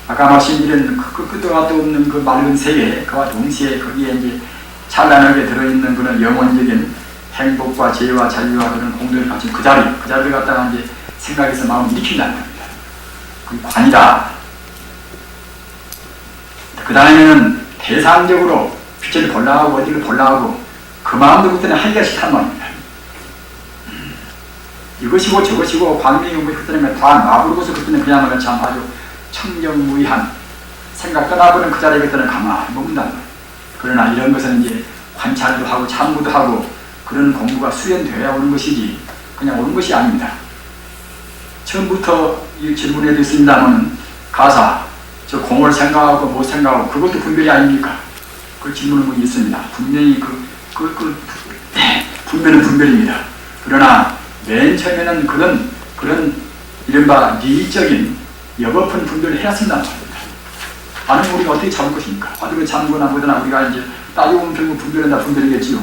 아까 말씀드린 끝도 갖도 없는 그 맑은 세계, 그와 동시에 거기에 이제 찬란하게 들어있는 그런 영원적인 행복과 지혜와 자유와 그런 공동을 갖춘 그 자리를 갖다가 이제 생각해서 마음을 일으킨단 말입니다. 그 관이다. 그 다음에는 대상적으로 빛을 볼라하고 어디를 볼라하고 그 마음도 그때는 하기가 싫단 말입니다. 이것이고 저것이고 광명이 그때는 다 마부르고서 그때는 그야말로 참 아주 청정무의한 생각 떠나보는 그 자리에 그때는 가만히 머문단 말이에요. 그러나 이런 것은 이제 관찰도 하고 참고도 하고 그런 공부가 수련되어야 오는 것이지 그냥 오는 것이 아닙니다. 처음부터 이 질문에도 있습니다만 가사 저 공을 생각하고 못 생각하고 그것도 분별이 아닙니까? 그 질문은 있습니다. 분명히 분별은 분별입니다. 그러나 맨 처음에는 그런 이른바 미적인 여법한 분별을 해야 쓴다는 말입니다. 아니면 우리가 어떻게 잡을 것입니까? 화두를 잡거나 보거나 우리가 이제 따지고 보면 결국 분별은 다 분별이겠지요.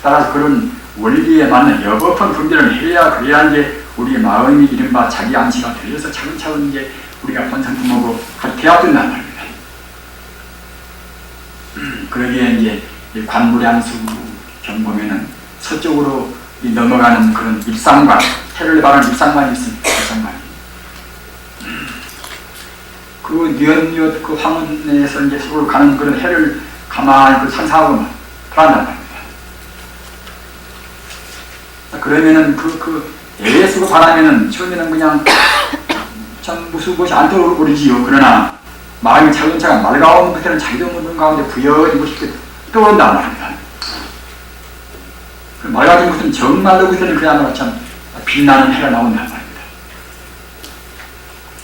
따라서 그런 원리에 맞는 여법한 분별을 해야 그래야 이제 우리의 마음이 이른바 자기 암시가 되어서 차근차근 이제 우리가 번상품하고 대합된다는 말입니다. 그러기에 이제 이 관무량수 경보면은 서쪽으로 넘어가는 그런 입상관, 해를 바라는 입상관이 있습니다. 입상관이. 그 뉘엿뉘엿 그 황혼에서 이제 서로 가는 그런 해를 가만히 상상하고만 불안단 말입니다. 그러면은 그 애에 쓰고 바라면은 처음에는 그냥 참 무슨 것이 안 떠오르지요. 그러나 마음이 차근차근 맑아오는 그때는 자기도 모르는 가운데 부여히 멋있게 떠오른단 말입니다. 그 맑아진 것은 정말로 그때는 그야말로 참 빛나는 해가 나온단 말입니다.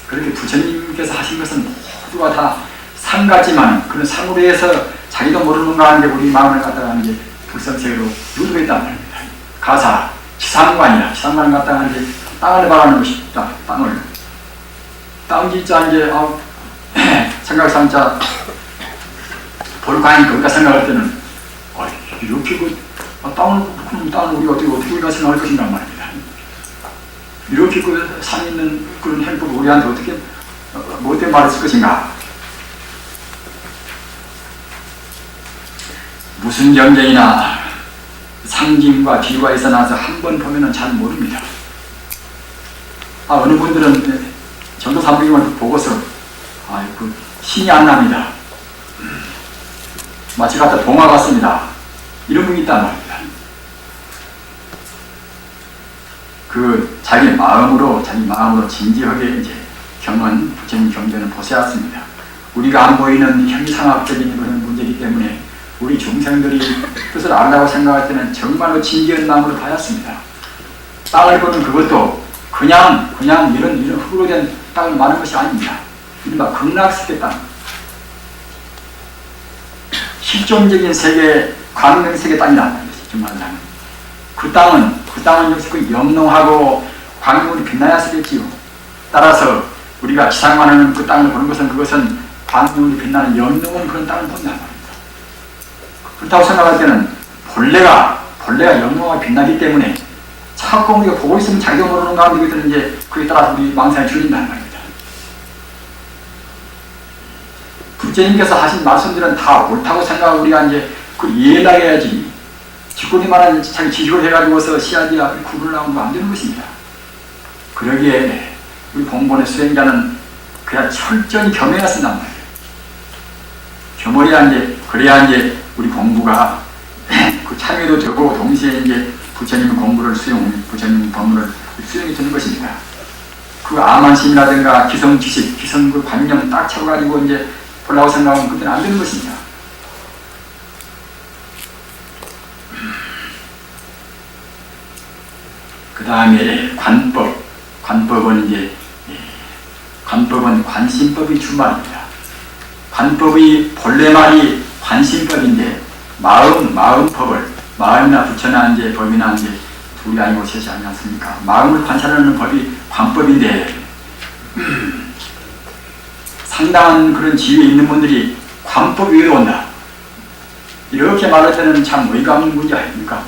그렇게 부처님께서 하신 것은 모두가 다 상 같지만 그런 상으로 해서 자기도 모르는 가운데 우리 마음을 갖다가 이제 불성세계로 유도했단 말입니다. 가사, 지상관이라 지상관을 갖다가 이제 땅을 바라는 것이다. 땅 진짜 이제 생각상자 볼까니 거기다 생각할 때는 이렇게 땅을 우리가 어떻게 우리가 생각할 것인가 말입니다. 이렇게 그 산 있는 그런 행복을 우리한테 어떻게 못된 말을 쓸 것인가? 무슨 경쟁이나 상징과 비유가 있어 나서 한 번 보면은 잘 모릅니다. 어느 분들은 전도 삼부경을 보고서 그 신이 안 납니다. 마치 갖다 동화 같습니다. 이런 분이 있단 말입니다. 그 자기 마음으로 진지하게 이제 경은 부처님 경전을 보셔야 합니다. 우리가 안 보이는 형이상학적인 그런 문제이기 때문에 우리 중생들이 뜻을 안다고 생각할 때는 정말로 진지한 마음으로 봐야 합니다. 땅을 보는 그것도 그냥 이런 흙으로 된 땅을 말하는 것이 아닙니다. 이른바 극락세계 땅, 실존적인 세계, 광명세계 땅이라는 것이 정말 그 땅은 역시 그 영롱하고 광명으로 빛나야 쓰겠지요. 따라서 우리가 지상만하는 그 땅을 보는 것은 그것은 광명으로 빛나는 영롱한 그런 땅을 본단 말입니다. 그렇다고 생각할 때는 본래가 영롱하게 빛나기 때문에 자꾸 우리가 보고 있으면 자기도 모르는 가운데 그들은 이제 그에 따라서 우리 망상에 줄인단 말입니다. 부처님께서 하신 말씀들은 다 옳다고 생각하고 우리가 이제 그 이해를 해야지 지구니 말하는 자기 지식을 해가지고서 시아디아 구를 나오면 안 되는 것입니다. 그러기에 우리 공본의 수행자는 그냥 철저히 겸해야 쓴단 말이에요. 겸해야 그래야 이제 우리 공부가 그 참여도 되고 동시에 이제 부처님 공부를 부처님 법문을 수용이 되는 것입니다. 그 아만심이라든가 기성지식, 기성 그 관념 딱 차가지고 이제 보려고 생각하면 그때는 안 되는 것입니다. 그 다음에 관법은 관심법이 주말입니다. 관법의 본래 말이 관심법인데 마음이나 부처나 이제 법이나 이제 둘이 아니고 셋이 아니지 않습니까? 마음을 관찰하는 법이 관법인데 상당한 그런 지위에 있는 분들이 관법 위로 온다. 이렇게 말할 때는 참 어이가 없는 문제 아닙니까?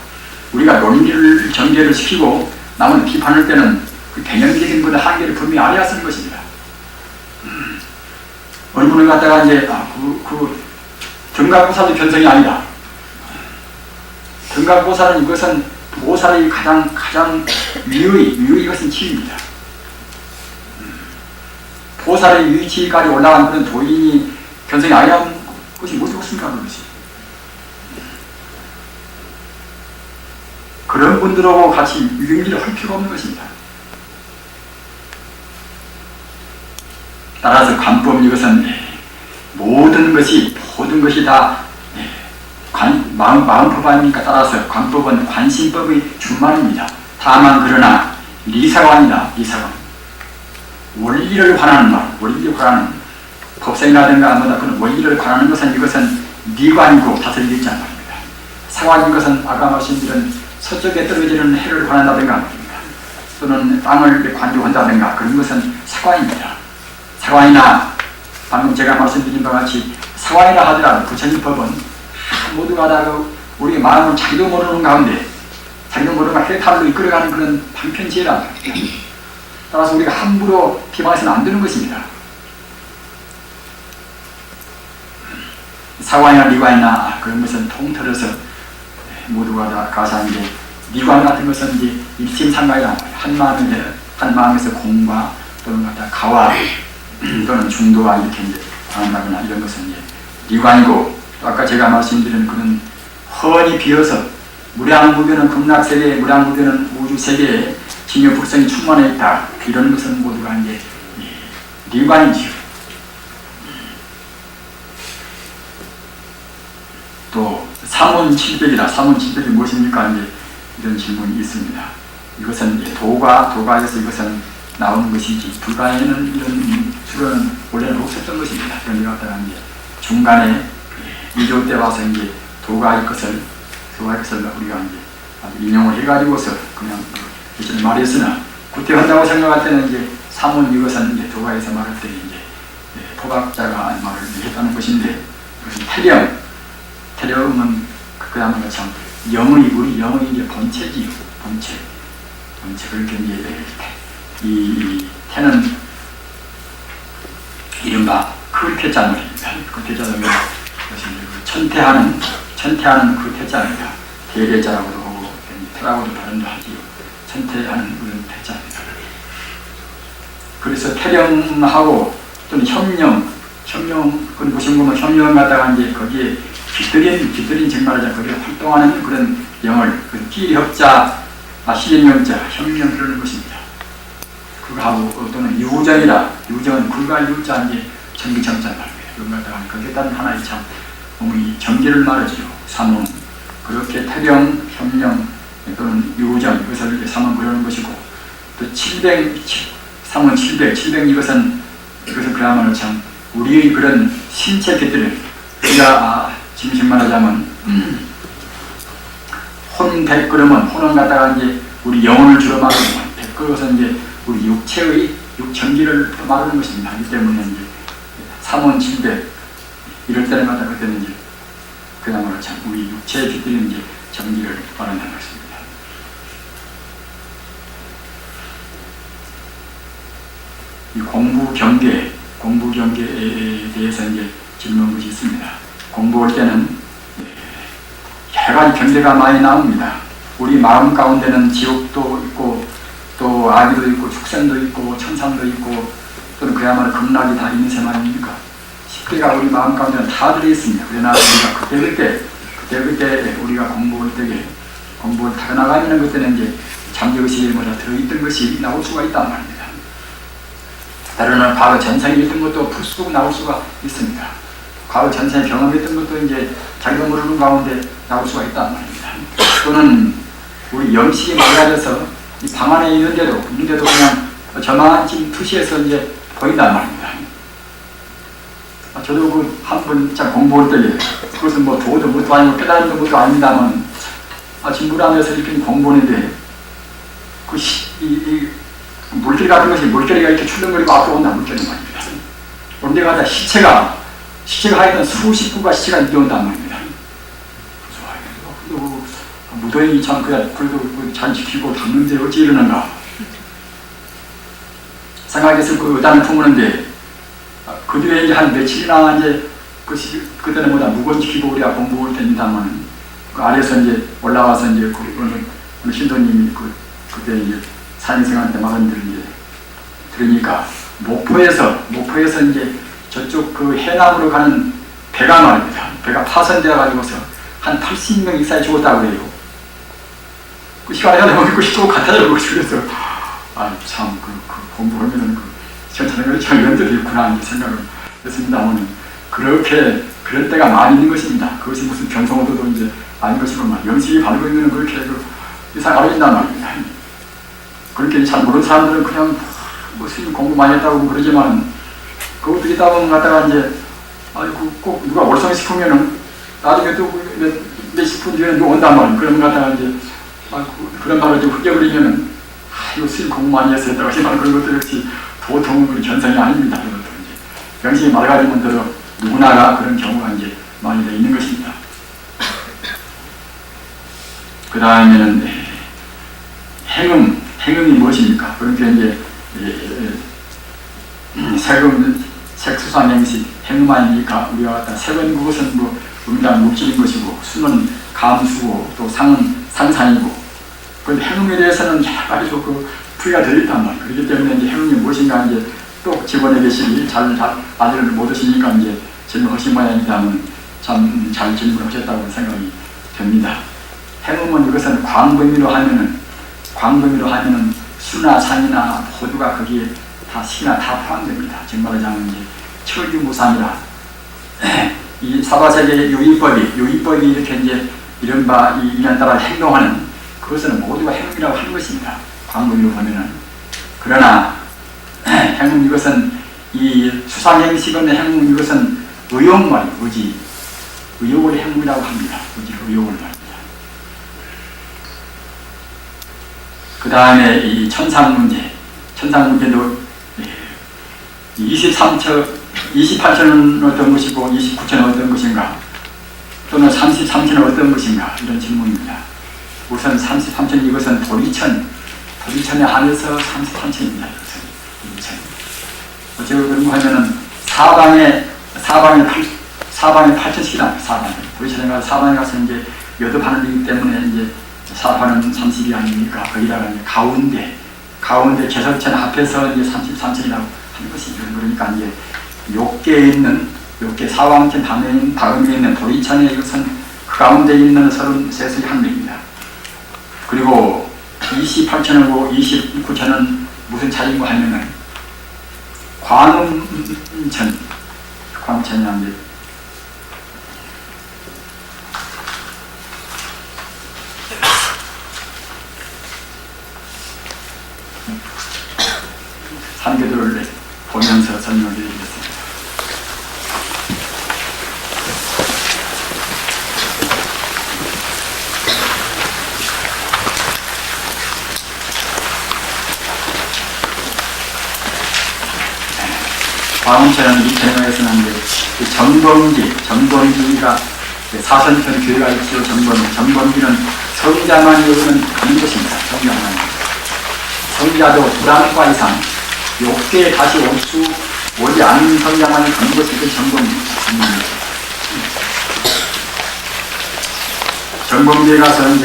우리가 논리를 전개를 시키고 남은 비판할 때는 그 개념적인 그런 한계를 분명히 알아야 쓰는 것입니다. 어느 분을 갖다가 이제 등각보살도 견성이 아니다. 등각보살은 이것은 보살의 가장 위의 이것은 치유입니다. 보살의 위치까지 올라간 그런 도인이 견성이 아니라는 것이 무엇이 없습니까? 그것이. 그런 분들하고 같이 유행기를 할 필요가 없는 것입니다. 따라서 관법 이것은 모든 것이 다 마음법 아닙니까? 따라서 관법은 관심법의 준말입니다. 다만 그러나 리사관이다. 리사관. 원리를 관하는 말, 원리를 관하는 법생이라든가 그런 원리를 관하는 이것은 미관이고 다스릴 있지 않습니다. 사관인 것은 아까 말씀드린 서쪽에 떨어지는 해를 관한다든가 또는 땅을 관조한다든가 그런 것은 사관입니다. 사관이나 방금 제가 말씀드린 바와 같이 사관이라 하더라도 부처님 법은 모두가 다 우리 마음을 자기도 모르는 가운데 자기도 모르는 해탈로 이끌어가는 그런 방편지혜라. 따라서 우리가 함부로 비방해서는 안 되는 것입니다. 사관이나 리관이나 그런 것은 통틀어서 모두가 다 가서 이제 리관 같은 것은 이제 일심상가이라 한 마음에서 공과 또는 갖다 가와 또는 중도와 이렇게 이제 한다거나 이런 것은 이제 리관이고, 또 아까 제가 말씀드린 그런 훤히 비어서 무량무변은 극락세계, 무량무변은 우주세계에 진여 불성이 충만해 있다, 이런 것은 모두가 이제 리관이지요. 또 삼원칠백이라, 삼원칠백이 무엇입니까? 이제 이런 질문이 있습니다. 이것은 이제 도가에서 이것은 나오는 것이지, 불가에는 이런 주로는 원래는 없었던 것입니다. 그런데 갖다가 이제 중간에 이조 때 와서 이제 도가의 것을 우리가 이제 인용을 해가지고서 그냥 예전에 말했으나, 그때 한다고 생각할 때는 이제 삼원 이것은 이제 도가에서 말할 때 이제 도박자가 말을 했다는 것인데, 그것은 태령은 그야말로 참 우리 영의 이제 본체지요. 본체. 그렇게 이제 이 태는 이른바 그 태자입니다. 그 태자는 천태하는 그 태자입니다. 대대자라고도 하고 태라고도 발음도 하지요. 천태하는 그런 태자입니다. 그래서 태령하고 또는 협령 그건 무슨 보면 협령 갖다가 이제 거기에 깃들인 정말이자 거기에 활동하는 그런 영을 끼협자, 시인명자, 협령 그러는 것입니다. 그거하고 또는 유정은 불과 유자 이제 정기정자 말입니다. 그런 갖다가 거기에 따른 하나의 참 이 정기를 말하죠. 삼원. 그렇게 태령, 협령 또는 유정 이것을 이제 삼원 그러는 것이고, 또 삼원 700 이것은 그야말로 참 우리의 그런 신체 깃들을 우리가 지금 말하자면 혼백 그러면 혼은 갖다가 이제 우리 영혼을 주로 말하는 백 그것은 이제 우리 육체의 육정기를 말하는 것입니다. 이 때문에 이제 삼원 700 이럴 때는 갖다가 그때는 이제 그야말로 참 우리 육체에 깃들인 이제 정기를 말하는 것입니다. 이 공부 경계에 대해서 이제 질문 것이 있습니다. 공부할 때는 여러 가지 경계가 많이 나옵니다. 우리 마음 가운데는 지옥도 있고 또 아기도 있고 축생도 있고 천상도 있고 또는 그야말로 극락이 다 있는 셈 아닙니까? 10개가 우리 마음 가운데는 다 들어있습니다. 그러나 우리가 그때 우리가 공부할 때 공부를 타나가는 그때는 이제 잠재의식에 들어있던 것이 나올 수가 있단 말입니다. 때로는 과거 전생에 있던 것도 풀쑥 나올 수가 있습니다. 과거 전생에 경험했던 것도 이제 자기가 모르는 가운데 나올 수가 있단 말입니다. 또는 우리 영식이 맑아져서 이 방 안에 있는데도 그냥 저만치 투시해서 이제 보인단 말입니다. 저도 그 한 번 공부할 때 그것은 뭐 도도 것도 아니고 깨달은 것도 아닙니다만 진부람에서 이렇게 공부하는데 이 물결 같은 것이 물결이가 이렇게 출렁거리고 앞으로 온다 물결이 말입니다. 그런데 가다 시체가 하여튼 수십 구가 시체가 이겨온단 말입니다. 그래서 무도인이 참 그래도 잘 지키고 닦는데 어찌 이러는가 생각해서 그 의단을 품었는데 그 뒤에 이제 한 며칠이나 이제 그때는 무건 지키고 우리가 공부할 때입니다만 그 아래에서 이제 올라와서 이제 어느 신도님이 그때 이제 사인생한테 말하는 이제 들으니까 목포에서 이제 저쪽 그 해남으로 가는 배가 말입니다. 배가 파손되어 가지고서 한 80명 이상이 죽었다고 그래요. 그 시간에 하다 보니 그 시도 갖다 주고 그래서 참 공부하면은 전체적으로 이런 데도 있구나 생각을 했습니다만 그럴 때가 많이 있는 것입니다. 그것이 무슨 경성어도도 이제 아닌 것이고만 영식이 밝으면 그렇게 이상 알아진단 말입니다. 그렇게 잘 모르는 사람들은 그냥 스님 공부 많이 했다고 그러지만 그것도 있다 보면 갖다가 이제 꼭 누가 월성시키면은 나중에 또 몇십 분 뒤에 누가 온단 말이에요. 그러면 갖다가 이제 그런 말을 좀 흑여버리면은 이거 스님 공부 많이 해서 했다고 하지만 그런 것도 역시 보통 견성이 아닙니다. 그런 것도 이제 영식이 맑아지면 들어 누구나가 그런 경우가 이제 많이 있는 것입니다. 그 다음에는 행음이 무엇입니까? 그러니까 이제 색수상행식 행음 아닙니까? 우리가 갖다 색은 그것은 뭐 음이란 물질인 것이고 수는 감수고 또 상은 상상이고 그런데 행음에 대해서는 여러 가지 그 풀이가 되어 있단 말이에요. 그렇기 때문에 이제 행음이 무엇인가 이제 또 집어내 계시니 잘 아들을 못 하시니까 이제 질문하신 모양이라면 참 잘 질문하셨다고 생각이 됩니다. 행음은 이것은 광범위로 하면은 수나 상이나 호두가 거기에 다 시나 다 포함됩니다. 지금 말하자면 이제 철규무상이라 이 사바세계의 유의법이 이렇게 이제 이른바 이 인연 따라 행동하는 그것은 모두가 행음이라고 하는 것입니다. 광범위로 보면은. 그러나 행음 이것은 이 수상행식은 행음 이것은 의욕말이 의욕을 행음이라고 합니다. 의욕을 말입니다. 그 다음에 이 천상문제도 28천은 어떤 것이고 29천은 어떤 것인가 또는 33천은 어떤 것인가 이런 질문입니다. 우선 33천 이것은 도리천에 한해서 33천입니다. 이것은 어쩌고 그런 거 하면은 사방에 8천씩이나 사방에 도리천에 가서 사방에 가서 이제 여덟하는 데이기 때문에 이제 사파는 30이 아닙니까? 거기다가 이제 가운데 개설천 앞에서 이제 33천이라고 하는 것이죠. 그러니까 이제 욕계 사왕천 다음에 있는 도리천에 이것은 그 가운데 있는 33의 한 명입니다. 그리고 28천하고 29천은 무슨 차이인가 하면은 광음천이 이제 산계도를 보면서 설명을 드리겠습니다. 광음천은 이 개념에서는 정범기가 사선천 교회가 있죠. 정범기는 성자만 이루는 그런 것입니다. 성자도 불안과 이상 욕계에 다시 오지 않는 성자만이 가는 것이 그 정범기입니다. 정범기에 가서 이제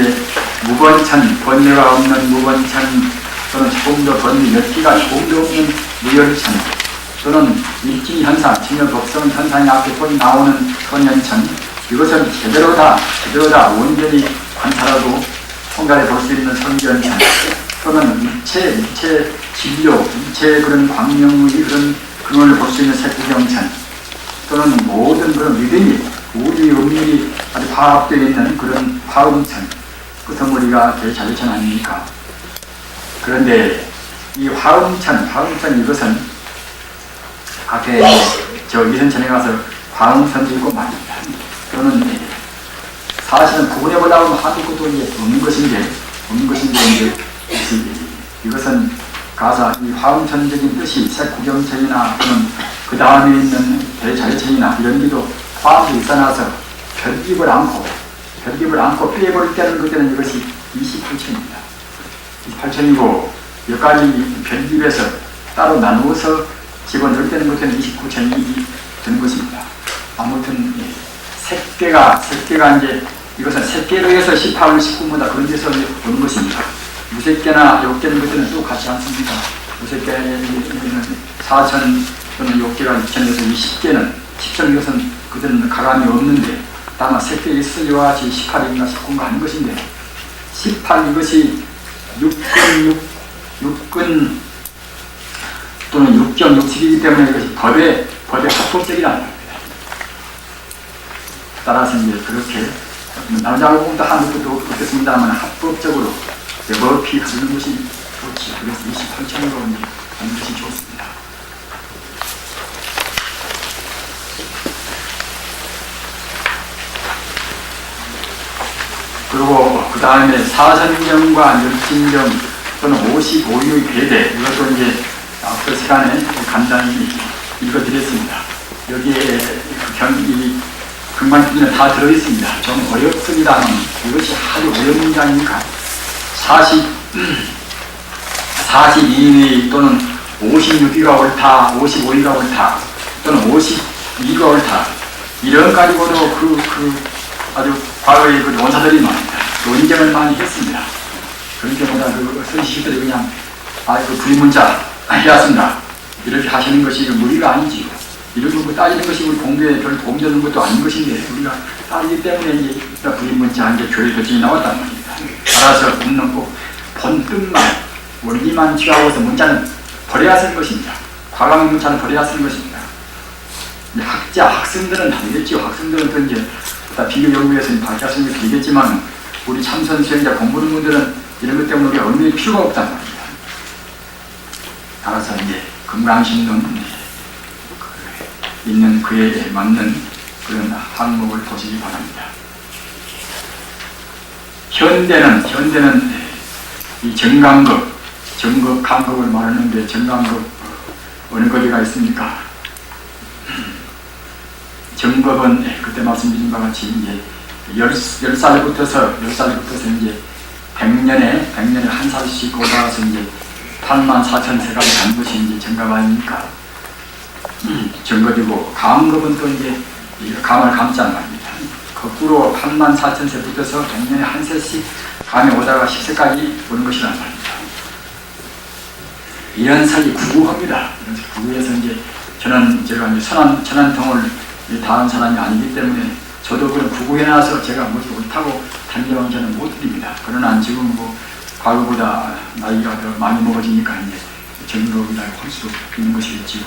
무번천, 번뇌가 없는 무번천 또는 조금 더 번뇌, 엿기가 조금 더 없는 무열천 또는 일기현상, 증여법성 현상이 앞에 곧 나오는 선현천 이것은 제대로 다 온전히 관찰하고 통달해 볼 수 있는 선견천 또는 일체 진료, 일체 그런 광명의 그런 근원을 볼 수 있는 색구경천 또는 모든 그런 믿음이 우주의 은밀이 아주 화합되어 있는 그런 화음천 그 덩어리가 대자유천 아닙니까? 그런데 이 화음천 이것은 앞에 저 이선천에 가서 화음천도 있고 말입니다. 또는 사실은 구분해보려고 하면 한두 것도 이제 없는 것인데 이제 이것은 가사 이 화음천적인 뜻이 색구경천이나 또는 그 다음에 있는 대자유천이나 이런 게도 화음도 있어나서 별입을 않고 빼버릴 때는 그때는 이것이 28천입니다. 28천이고 몇 가지 별입에서 따로 나누어서 집어넣을 때는 그때는 29천이 되는 것입니다. 아무튼 색계가 이제 이것은 색계로 해서 18, 19보다 그런 데서 오는 것입니다. 무색계나 욕계는 그때는 똑같지 않습니까? 무색계는 4천 또는 욕계가 2천에서 20계는 10천 이것은 그때는 가감이 없는데 다만 색계 있으려와 같이 18인가 19인가 하는 것인데 18 이것이 6근 또는 6경 60이기 때문에 이것이 법의 합법적이라는 겁니다. 따라서 이제 그렇게 남자하고 보면 한 것도 없겠습니다만 합법적으로 법이 가는 것이 좋지. 그래서 28천으로 이제 가는 것이 좋습니다. 그리고 그 다음에 사선경과 열진경 또는 55유의 배대 이것도 이제 앞서 시간에 간단히 읽어드렸습니다. 여기에 이 금관집에는 다 들어있습니다. 좀 어렵습니다만 이것이 아주 어려운 문장이니까 42위 또는 56위가 옳다, 55위가 옳다 또는 52개월 이런 가지고도 아주 과거의 그 원사들이 말입니다. 논쟁을 많이 했습니다. 그런 때보다 그 선시들이 그냥 그 불문자 해왔습니다. 이렇게 하시는 것이 무리가 아니지요. 이런 거 따지는 것이 우리 공부에 별 도움되는 것도 아닌 것인데 우리가 따지기 때문에 이제 불문자 이제 교회 교정이 나왔단 말입니다. 따라서 없는 거 본뜻만 원리만 취하고서 문자는 버려야 쓰는 것입니다. 과감한 문자는 버려야 쓰는 것입니다. 학생들은 다르겠죠. 학생들은 또 이제 비교 연구에서 밝혔으면 되겠지만 우리 참선 수행자 공부하는 분들은 이런 것 때문에 우리 언급이 필요가 없단 말입니다. 따라서 이제 금강신론 있는 그에 맞는 그런 항목을 보시기 바랍니다. 현대는 이 정강급, 강급을 말하는데 정강급 어느 거리가 있습니까? 정급은 그때 말씀드린 바와 같이 이제 10살부터서 이제 100년에 한 살씩 올라가서 이제 84,000세까지 간 것이 이제 정급 아닙니까? 정급이고 감급은 또 이제 감을 감자는 말입니다. 거꾸로 84,000세부터서 100년에 한 세씩 감에 오다가 10세까지 오는 것이란 말입니다. 이런 살이 구구합니다. 구구에서 이제 제가 이제 천안통을 다한 사람이 아니기 때문에 저도 그런 구구해놔서 제가 옳다고 단정은 저는 못 드립니다. 그러나 지금 과거보다 나이가 더 많이 먹어지니까 이제 정급이라고 할 수 있는 것이겠지요.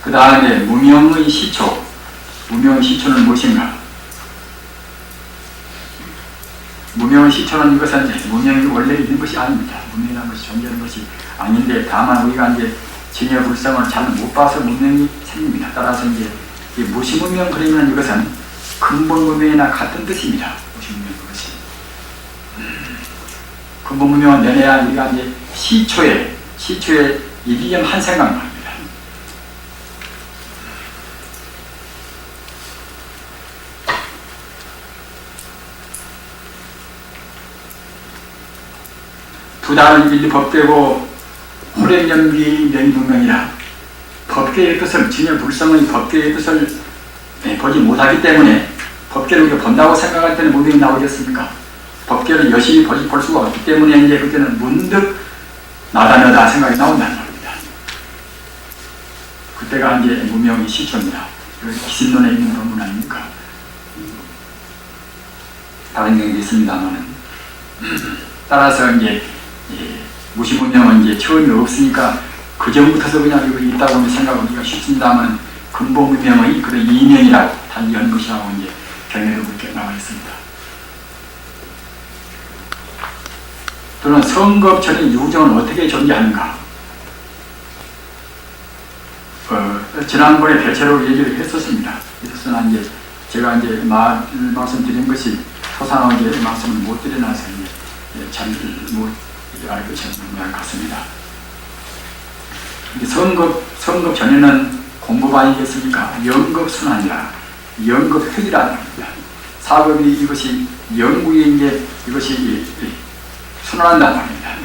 그 다음에 무명의 시초. 무명의 시초는 무엇인가? 무명의 시초는 이것은 무명이 원래 있는 것이 아닙니다. 무명이라는 것이 존재하는 것이 아닌데 다만 우리가 이제 진여 불성을 잘 못 봐서 무명이 생깁니다. 따라서 이제 무시무명 그러면 이것은 근본무명이나 같은 뜻입니다. 무시무명 그것이. 근본무명은 내내야 우리가 이제 시초에 이기념 한 생각만 합니다. 부단을 일리 법되고 호련연비 명무명이라 법계의 뜻을 진여 불성의 법계의 뜻을 보지 못하기 때문에 법계를 우리가 본다고 생각할 때는 무명이 나오겠습니까? 법계를 여실히 볼 수가 없기 때문에 이제 그때는 문득 나다너다 생각이 나온다는 말입니다. 그때가 이제 무명의 시초입니다. 기신론에 있는 본문 아닙니까? 다른 경우도 있습니다만은 따라서 이제 무시무명은 이제 처음이 없으니까 그 전부터서 그냥 이거 있다고 생각하기가 쉽습니다만 근본무명의 그런 이명이라고 달리 연 것이라고 이제 경에도 그렇게 나와 있습니다. 또는 성급 전의 유정은 어떻게 존재하는가? 지난번에 대체로 얘기를 했었습니다. 그래서 이제 제가 이제 말씀드린 것이 소상하게 말씀을 못 드려놔서 이제 잘 못 알고 있는 것 같습니다. 성급 전에는 공급 아니겠습니까? 영급 순환이라 영급 획이라는 겁니다. 사급이 이것이 영구에 이제 이것이 순환한단 말입니다.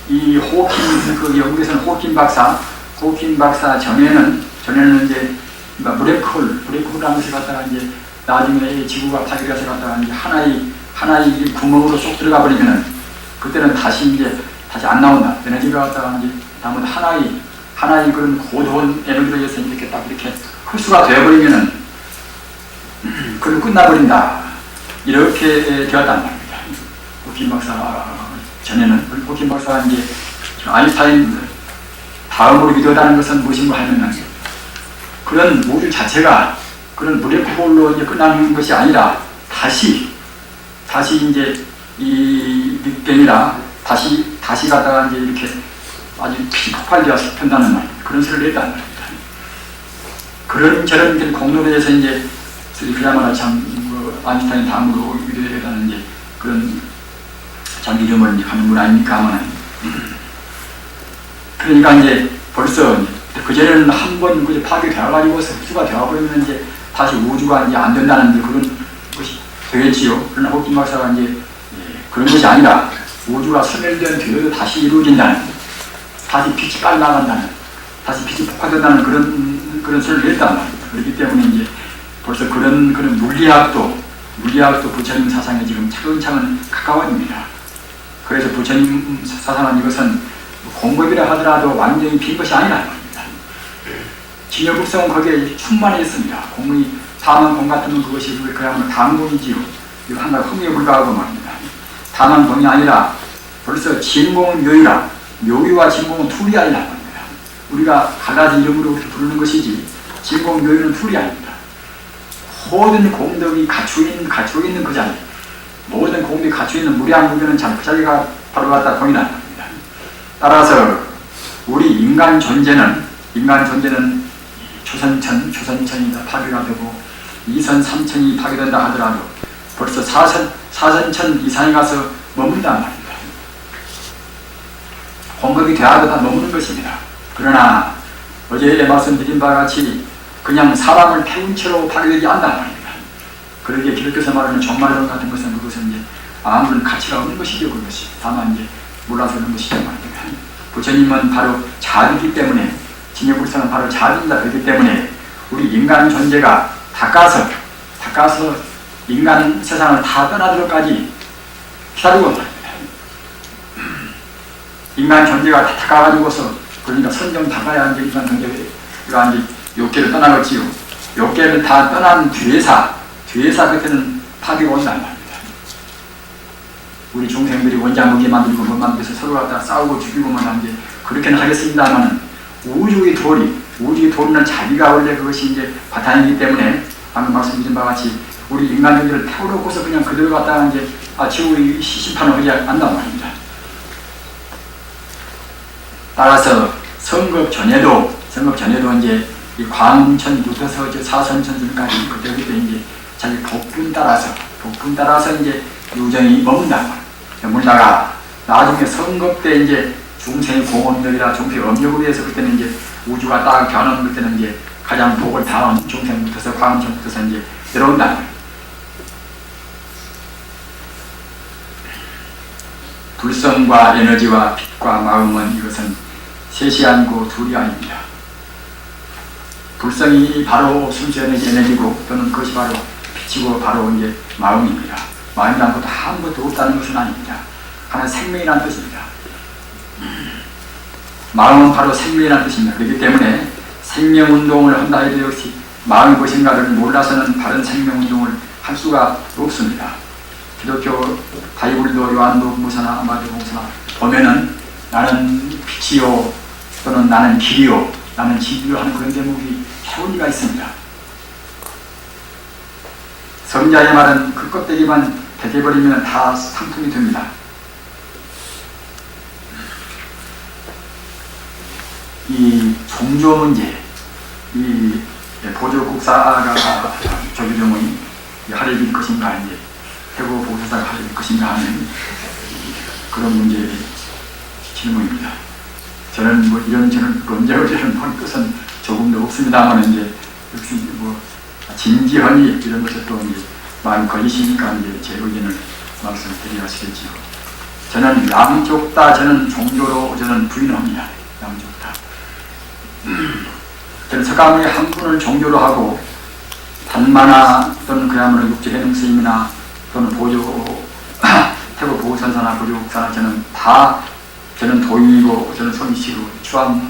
이 호킹 영국에서는 호킹 박사 전에는 이제 블랙홀이라는 것을 갖다가 이제 나중에 지구가 파괴돼서 갖다가 이제 하나의 구멍으로 쏙 들어가 버리면은 그때는 다시 안 나온다. 에너지가 갖다가 이제 다음부터 하나의 그런 고도한 에너지로 해서 이렇게 딱 이렇게 흡수가 되어버리면은 그걸로 끝나버린다. 이렇게 되었단 말입니다. 호킹 박사 전에는 호킹 박사가 이제 아인슈타인 다음으로 비교하는 것은 무엇인가 하면은 그런 우주 자체가 그런 블랙홀로 이제 끝나는 것이 아니라 다시 이제 이 빅뱅이라 다시 갖다가 이제 이렇게 아주 폭발되어서 편다는 말 그런 소리를 했다는 말입니다. 그런 저런 공론에 대해서 이제 그야말로 참 아인슈타인 다음으로 유래되다는 이제 그런 자기 이름을 하는 분 아닙니까? 그러니까 이제 벌써 그전에는 한번 파괴되어가지고 흡수가 되어버리면 이제 다시 우주가 이제 안 된다는 이제 그런 것이 되겠지요. 그러나 호킹 박사가 이제 그런 것이 아니라 우주가 소멸된 뒤에도 다시 이루어진다는, 다시 빛이 빨리 나간다는 다시 빛이 폭파된다는 그런 소리를 냈단 말입니다. 그렇기 때문에 이제 벌써 그런 물리학도 부처님 사상에 지금 차근차근 가까워집니다. 그래서 부처님 사상은 이것은 공법이라 하더라도 완전히 빈 것이 아니라는 겁니다. 진여국성은 거기에 충만해 있습니다. 공이 다만 공 같으면 그것이 그야말로 당공이지요. 이거 하나 흥미에 불과하고 말입니다. 다만 공이 아니라 벌써 진공은 묘유라, 묘유와 진공은 둘이 아니라는 겁니다. 우리가 가다지 이름으로 부르는 것이지 진공 묘유는 둘이 아닙니다. 모든 공덕이 갖추어 있는 그 자리, 모든 공덕이 갖추어 있는 무량무변은 그 자리가 바로 갖다 공이라는 겁니다. 따라서 우리 인간 존재는 초선천이 파괴가 되고 2선 3천이 파괴된다 하더라도 벌써 4선천 이상에 가서 머문단 말입니다. 공덕이 되어도 다 머무는 것입니다. 그러나 어제 말씀드린 바와 같이 그냥 사람을 태운 채로 파괴되지 않단 말입니다. 그러기에 기독교에서 말하는 종말론 같은 것은 그것은 이제 아무런 가치가 없는 것이죠. 그것이 다만 이제 몰라서 그런 것이죠 말입니다. 부처님은 바로 자비이기 때문에, 진여불성은 바로 자비이다 그렇기 때문에 우리 인간 존재가 닦아서 인간 세상을 다 떠나도록까지 기다리고 말입니다. 인간 존재가 다 닦아가지고서 그러니까 선정 닦아야 이제 인간 존재가 이제 욕계를 떠나겠지요. 욕계를 다 떠난 뒤에사 끝에는 파괴가 온단 말입니다. 우리 중생들이 원자무게 만들고 못 만들어서 서로 갖다 싸우고 죽이고만 이제 그렇게는 하겠습니다만 우주의 도리는 자비가 원래 그것이 이제 바탕이기 때문에 방금 말씀드린 바와 같이 우리 인간 존재를 태워놓고서 그냥 그대로 갖다가 이제 지옥의 심판을 하지 않단 말입니다. 따라서 선급 전에도 이제 이 광천부터 사선천까지 그때 이제 자기 복분 따라서 이제 유정이 머문다. 머물다가 나중에 선급 때 이제 중생의 공업력이라 중생의 업력으로 해서 그때는 이제 우주가 딱 변하는 그때는 이제 가장 복을 당한 중생부터서 광천부터서 이제 내려온다. 불성과 에너지와 빛과 마음은 이것은 셋이 아니고 둘이 아닙니다. 불성이 바로 순수의 에너지고 또는 그것이 바로 빛이고 바로 이제 마음입니다. 마음이란 것도 아무것도 없다는 것은 아닙니다. 하나 생명이라는 뜻입니다. 마음은 바로 생명이라는 뜻입니다. 그렇기 때문에 생명운동을 한다 해도 역시 마음이 무엇인가를 몰라서는 바른 생명운동을 할 수가 없습니다. 기독교 바이블도 요한복음서나 마태복음서나 보면은 나는 빛이요 또는 나는 길이요 나는 진리요 하는 그런 제목이 세운이가 있습니다. 성자의 말은 그 껍데기만 벗겨버리면 다 상품이 됩니다. 이 종교 문제, 이 보조국사가 조규종의 하려질 것인가 이제 태고 보수사가 하려질 것인가 하는 그런 문제의 질문입니다. 저는 뭐 이런저런 논쟁을 할 것은 조금도 없습니다만 이제 역시 뭐 진지하니 이런 것에 또 이제 많이 걸리시니까 이제 제 의견을 말씀드려야시겠지요. 저는 양쪽 다 저는 종교로 저는 부인합니다. 양쪽 다. 저는 석가모니 한 분을 종교로 하고 단마나 또는 그야말로 육지해능 스님이나 또는 태고 보호선사나 보조국사나 저는 도인이고 저는 손이시로 추앙을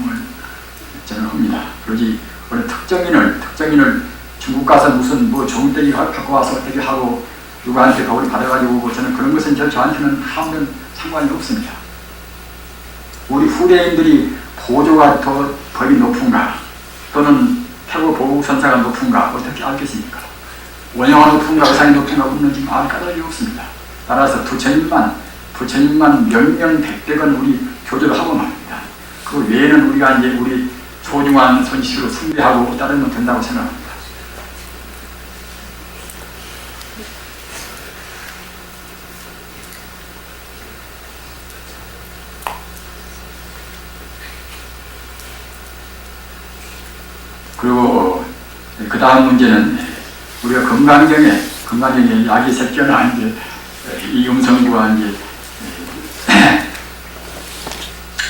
저는 합니다. 그러지 어느 특정인을 중국 가서 무슨 뭐 종대기 갖고 와서 어떻게 하고 누구한테 법을 받아가지고 저는 그런 것은 저한테는 아무런 상관이 없습니다. 우리 후대인들이 보조가 더 법이 높은가 또는 태고 보호선사가 높은가 어떻게 알겠습니까? 원형이 높은가 의상이 높은가 없는지 알 까닭이 없습니다. 따라서 부처님만 명명백백은 우리 교조를 하고 말입니다. 그 외에는 우리가 이제 우리 소중한 손실로 숭배하고 따르면 된다고 생각합니다. 그리고 그 다음 문제는 우리가 건강경에 약이 섞여나 이제 이음성부와 이제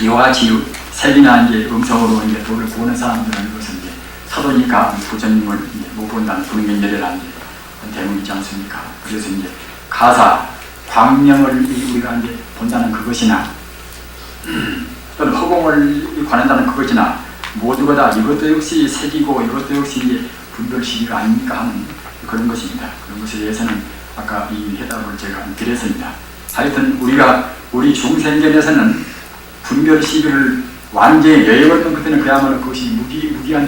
이와 같이 색이나 이제 음성으로 이제 도를 보는 사람들은 그것은 이제 사도니까 부처님을 못 본다는 불명예라는 대목이 있지 않습니까? 그래서 이제 가사, 광명을 우리가 이제 본다는 그것이나 또는 허공을 관한다는 그것이나 모두가 다 이것도 역시 색이고 이것도 역시 이제 분별시기가 아닙니까 하는 그런 것입니다. 그런 것에 대해서는 아까 이 해답을 제가 드렸습니다. 하여튼 우리 중생견에서는 분별시기를 완전히 내버리는 그때는 그야말로 그것이 무기한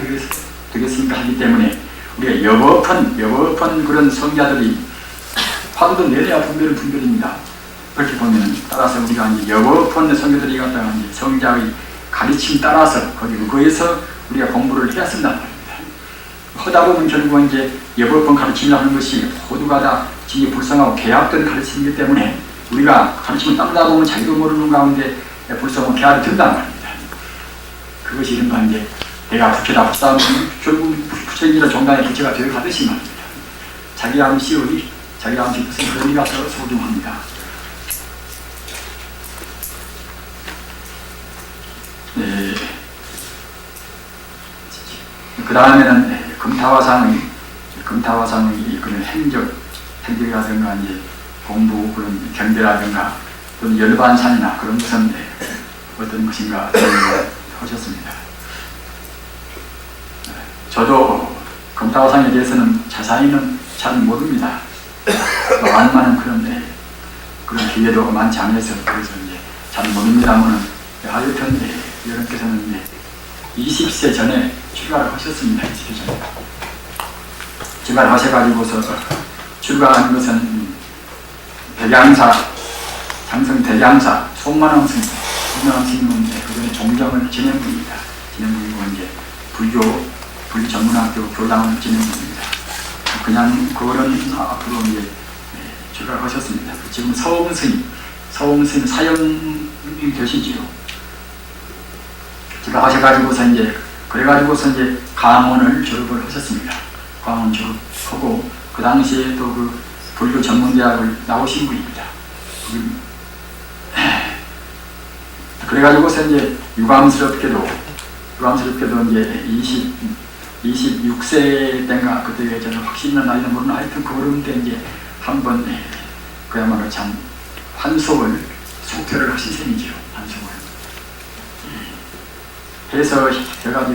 되겠습니까 하기 때문에 우리가 여법한 그런 성자들이 화두도 내려야 분별입니다. 그렇게 보면 따라서 우리가 이제 여법한 성자들이 갖다가 이제 성자의 가르침 따라서 거기에서 우리가 공부를 해야 쓴단 말입니다. 하다 보면 결국은 이제 여법한 가르침이라는 것이 모두가 다 진이 불성하고 계약된 가르침이기 때문에 우리가 가르침을 따르다 보면 자기도 모르는 가운데 불성하고 계약이 된단 말입니다. 그것이 이른바 이제 내가 부처다 불사하면 결국 부처님이라 정당의 부처가 되어 가듯이 말입니다. 자기 암시의 무슨 그런 의미가 소중합니다. 네. 그 다음에는 금타화상의 그런 행적이라든가 이제 공부 그런 경배라든가 또는 열반산이나 그런 것은 어떤 것인가 하셨습니다. 저도 금타화상에 대해서는 자세히는 잘 모릅니다. 알만한 그런 기회도 많지 않아서 그래서 이제 잘 모릅니다만은 하여튼 여러분께서는 20세 전에 출가를 하셨습니다. 20세 전에 출가를 하셔가지고서 출가한 것은 장성 대장사 송만왕 스님은 그전에 종정을 진행 중입니다. 진행 중이고 이제 불교 전문학교 교당을 진행 중입니다. 그냥 그거는 앞으로 이제 출가를 하셨습니다. 지금 서원 스님 사형이 되시지요. 제가 하셔가지고서 이제 강원을 졸업을 하셨습니다. 강원 졸업하고 그 당시에 또 그 불교 전문대학을 나오신 분입니다. 그래가지고서 이제 유감스럽게도 이제 26세 때인가 그때 저는 확실한 나이는 모르는 하여튼 그 어려운 때 이제 한번 그야말로 참 속퇴를 하신 셈이지요. 환속을 해서 제가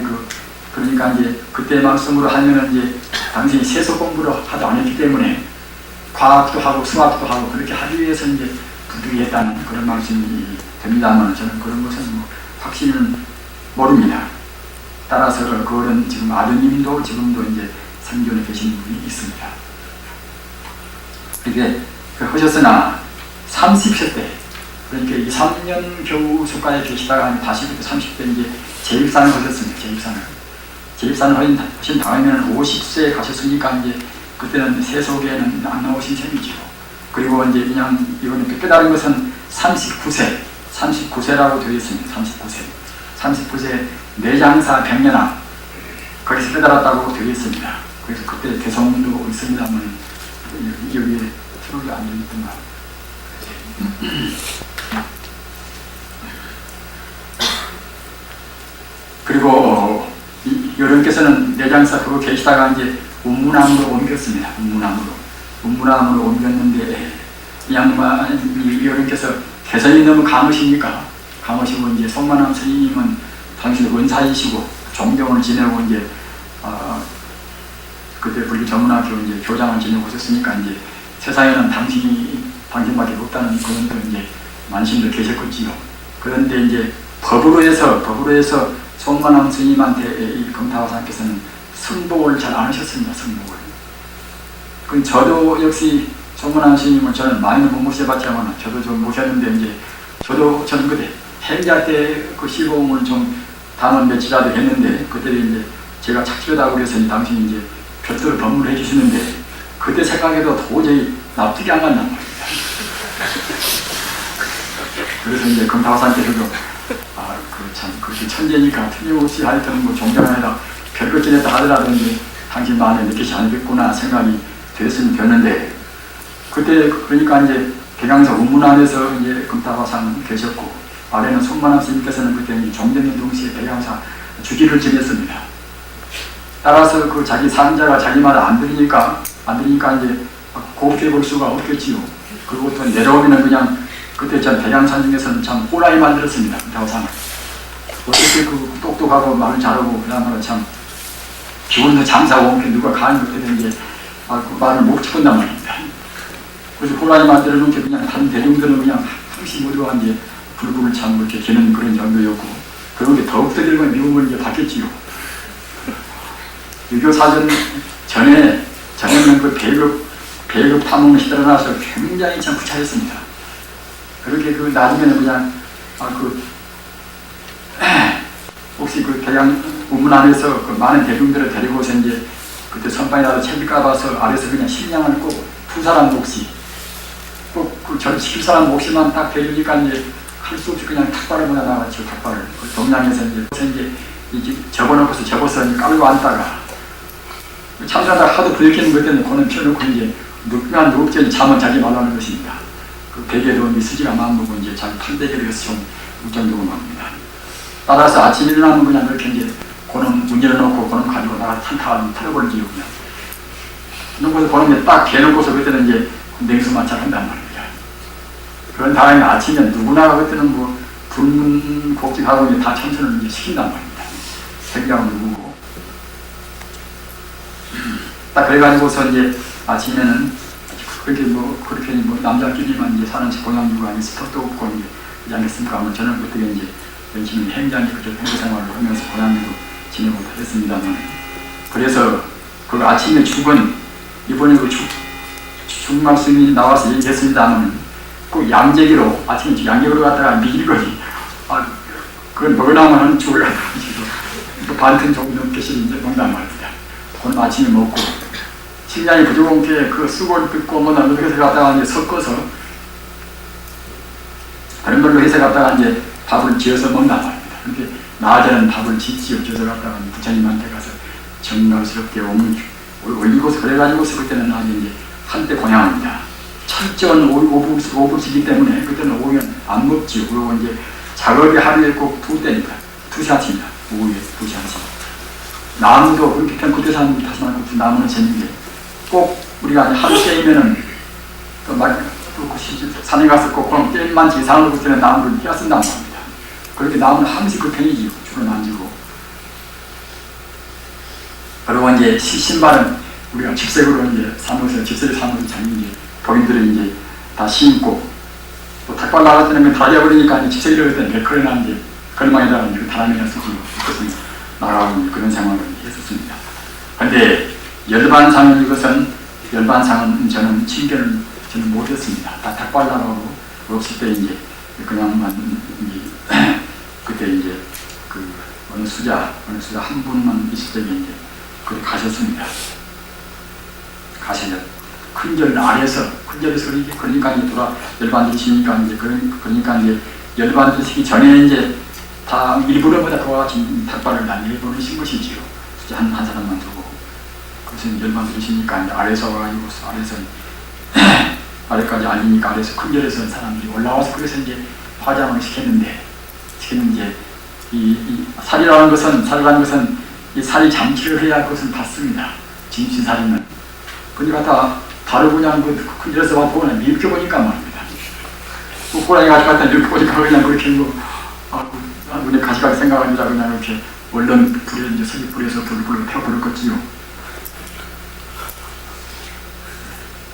그러니까 이제 그때 말씀으로 하면은 이제 당신이 세속 공부를 하도 안 했기 때문에 과학도 하고 수학도 하고 그렇게 하기 위해서 이제 부득이했다는 그런 말씀이 됩니다만 저는 그런 것은 확신은 모릅니다. 따라서 그런 지금 아드님도 지금도 이제 생존에 계신 분이 있습니다. 이게 하셨으나 30세 때 그러니까 2, 3년 겨우 숙가에 계시다가 다시 30대 이제 재입산을 하셨습니다. 재입산을 하신 다음에는 50세에 가셨으니까 이제 그때는 세속에는 안 나오신 셈이죠. 그리고 이제 그냥 이거는 깨달은 것은 39세라고 되어 있습니다. 39세 내장사 백년암 거기서 깨달았다고 되어 있습니다. 그래서 그때 개성도 있습니다만 여기에 트럭이 안 되있던가. 그리고 여러분께서는 내장사 그거 계시다가 이제 운문암으로 옮겼습니다. 운문암으로 옮겼는데 이 양반이 여러분께서 개성이 너무 강하시니까 강하시고 이제 송만왕 스님은 당신 원사이시고 종경을 지내고 이제 그때 불교 전문학교 이제 교장을 지내고 있었으니까 이제 세상에는 당신밖에 없다는 그런 이제 만신도 계셨겠지요. 그런데 이제 법으로 해서 송만왕 스님한테 이 금타화상께서는 승복을 잘 안 하셨습니다. 승복을. 그 저도 역시 송만왕 스님을 저는 많이는 못 모셔봤지만 저도 좀 모셨는데 이제 저는 그때 행자 때 그 시공을 좀 단원 며칠이라도 했는데 그때 이제 제가 착실하다고 그래서 당신이 이제 별도로 법문을 해주시는데 그때 생각해도 도저히 납득이 안 간단 말입니다. 그래서 이제 금타화상께서도 참 그렇게 천재니까 틀림없이 하여튼 존경하다 별것 지냈다 하더라도 이제 당신 마음에 느끼지 않겠구나 생각이 됐는데 그때 그러니까 이제 개강사 운문안에서 이제 금타화상 계셨고 아래는 손만원 스님께서는 그때 종전의 동시에 백양사 주기를 지냈습니다. 따라서 그 자기 상자가 자기 말을 안 들으니까 이제 곱게 볼 수가 없겠지요. 그리고 또 내려오면은 그냥 그때 참 백양산 중에서는 참 호랑이 만들었습니다. 대화상을. 어떻게 그 똑똑하고 말을 잘하고 그야말로 참 기본도 장사하고 옮겨 누가 가는 것들은 이제 그 말을 못 듣는단 말입니다. 그래서 호랑이 만들어 놓은 게 그냥 다른 대중들은 그냥 항시 모두가 이제 불국을 참 이렇게 기는 그런 정도였고 그런 게 더욱더 들고 미움을 이제 받겠지요. 유교사전 전에는 그 배급 탐험을 시달아나서 굉장히 참 구차했습니다. 그렇게 그 나중에는 그냥 혹시 그 대양 우문 안에서 그 많은 대중들을 데리고서 이제 그때 선방이라도 채비까봐서 아래서 그냥 식량을 꼭 두 사람 몫이 꼭 그 전 시킬 사람 몫이만 딱 대주니까 이제 할 수 없이 그냥 탁발을 보내 나갔죠. 탁발을 그 동양에서 이제 접어서 깔고 앉다가 참사다 하도 부딪히는 것 때문에 그는 펴놓고 이제 눕면 눕지 잠은 자지 말라는 것입니다. 그 베개도 미쓰지가 마음먹고 이제 자기 판대기를 해서 좀 묵정두고 맙니다. 따라서 아침에 일어나면 그냥 그렇게 이제 그놈 문 열어놓고 그놈 가지고 나가 탄탄 털어버리지요. 그냥 그런 것을 그놈에 딱 개놓고서 그때는 이제 냉수 마찰 한단 말입니다. 그런 다음에 아침에 누구나 그때는 뭐 불문곡직하고 이제 다 참선을 이제 시킨단 말입니다. 생명을 누구고 딱 그래가지고서 이제 아침에는 그렇게 남자끼리만 이제 사는 고향주가 아니 스톱도 없고 이제 그러지 않겠습니까? 하면 저는 그때 이제 열심히 행장이 그저 행사 생활을 하면서 고향주도 지내고 했습니다만 그래서 그 아침에 죽은 이번에 그 죽말씀이 나와서 얘기했습니다만 그 양재기로 아침에 양재기로 갔다가 미길거리 그걸 먹으려면 죽을 갖다가 반튼 정도 넘게씩 이제 먹는단 말입니다. 그건 아침에 먹고 식량이 부족한 게 그 수고를 뜯고 뭐 남들 해서 갔다가 이제 섞어서 그런 걸로 해서 갔다가 이제 밥을 지어서 먹는단 말입니다. 그렇게 낮에는 밥을 짓지요. 지어서 갔다가 부처님한테 가서 정갈스럽게 올리고서 그래가지고서 그때는 아주 이제 한때 고향입니다. 철저한 오불시기 때문에 그때는 오후엔 안 먹지요. 그리고 이제 작업이 하루에 꼭 2때입니다. 2시간입니다. 오후에 2시간씩. 나무도 그렇게 그때 사는 다시 말고 나무는 재밌는데 꼭 우리가 하루 때이면은 또 산에 가서 꼭 그럼 게임만 지상으로 그때는 나무를 휘어쓴단 말입니다. 그렇게 나무는 항상 그 편이지요. 주로 만지고. 그리고 이제 신발은 우리가 집색으로 이제 사무소, 집색을 사무소 장인 이제 도인들은 이제 다 심고 또 탁발 나갈 때는 다려버리니까 이제 집색이를 할 때는 백컬이나 이제 걸망에다가 이제 다람이나 쓰고 그것은 나가고 그런 생활을 했었습니다. 그런데 열반상은 저는 칭견을 저는 못했습니다. 다 탁발 나가고 없을 때 이제 그냥만 이제 그때 이제 그 어느 수자 한 분만 있을 때 이제 그렇게 가셨습니다. 가셔서 큰절 아래서 큰절에서 그러니까 이제 열반 드시니까 이제 그러니까 이제 열반 드시기 전에 이제 다 일부러보다 그와 같이 탁발을 날려보내신 것이지요. 한 사람만 두고 그래서 열반 드시니까 이제 아래서 와가지고 아래까지 앉으니까 아래서 큰절에서 사람들이 올라와서 그래서 이제 화장을 시켰는데 이 살이라는 것은 이 살이 장치를 해야 그것은 받습니다. 진신살이는. 그러니까 바로 그냥 큰 데서 와서 그냥 밀켜 보니까 말입니다. 호랑이 가시갈 때 밀켜 보니까 그냥 그렇게 눈에 가시갈 생각합니다. 그냥 이렇게 얼른 불에 이제 서귀불에서 불을 태워버릴 것지요.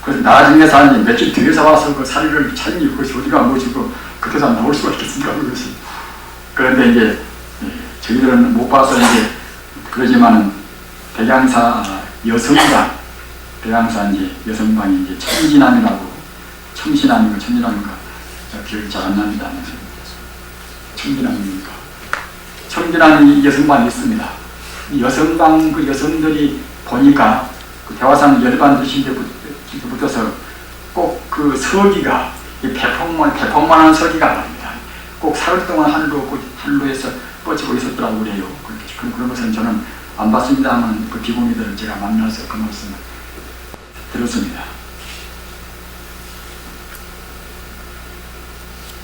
그래서 나중에 사람이 며칠 뒤에서 와서 그 살이를 찾니 그것이 어디가 뭐지고 그때서 나올 수가 있겠습니까 그것이. 그런데 이제 저희들은 못 봐서 이제 그러지만은 백양사 이제 여성방이 이제 청신암인가 기억이 잘 안 납니다. 청진암입니까? 청진암이 여성방이 있습니다. 이 여성방 그 여성들이 보니까 그 대화상 열반 드신 데부터서 꼭 그 서기가 이 배폭만한 서기가 말입니다. 꼭 사흘 동안 하늘로에서 뻗치고 있었더라고 그래요. 그런 것은 저는 안 봤습니다만 그 비공이들을 제가 만나서 그 말씀을 들었습니다.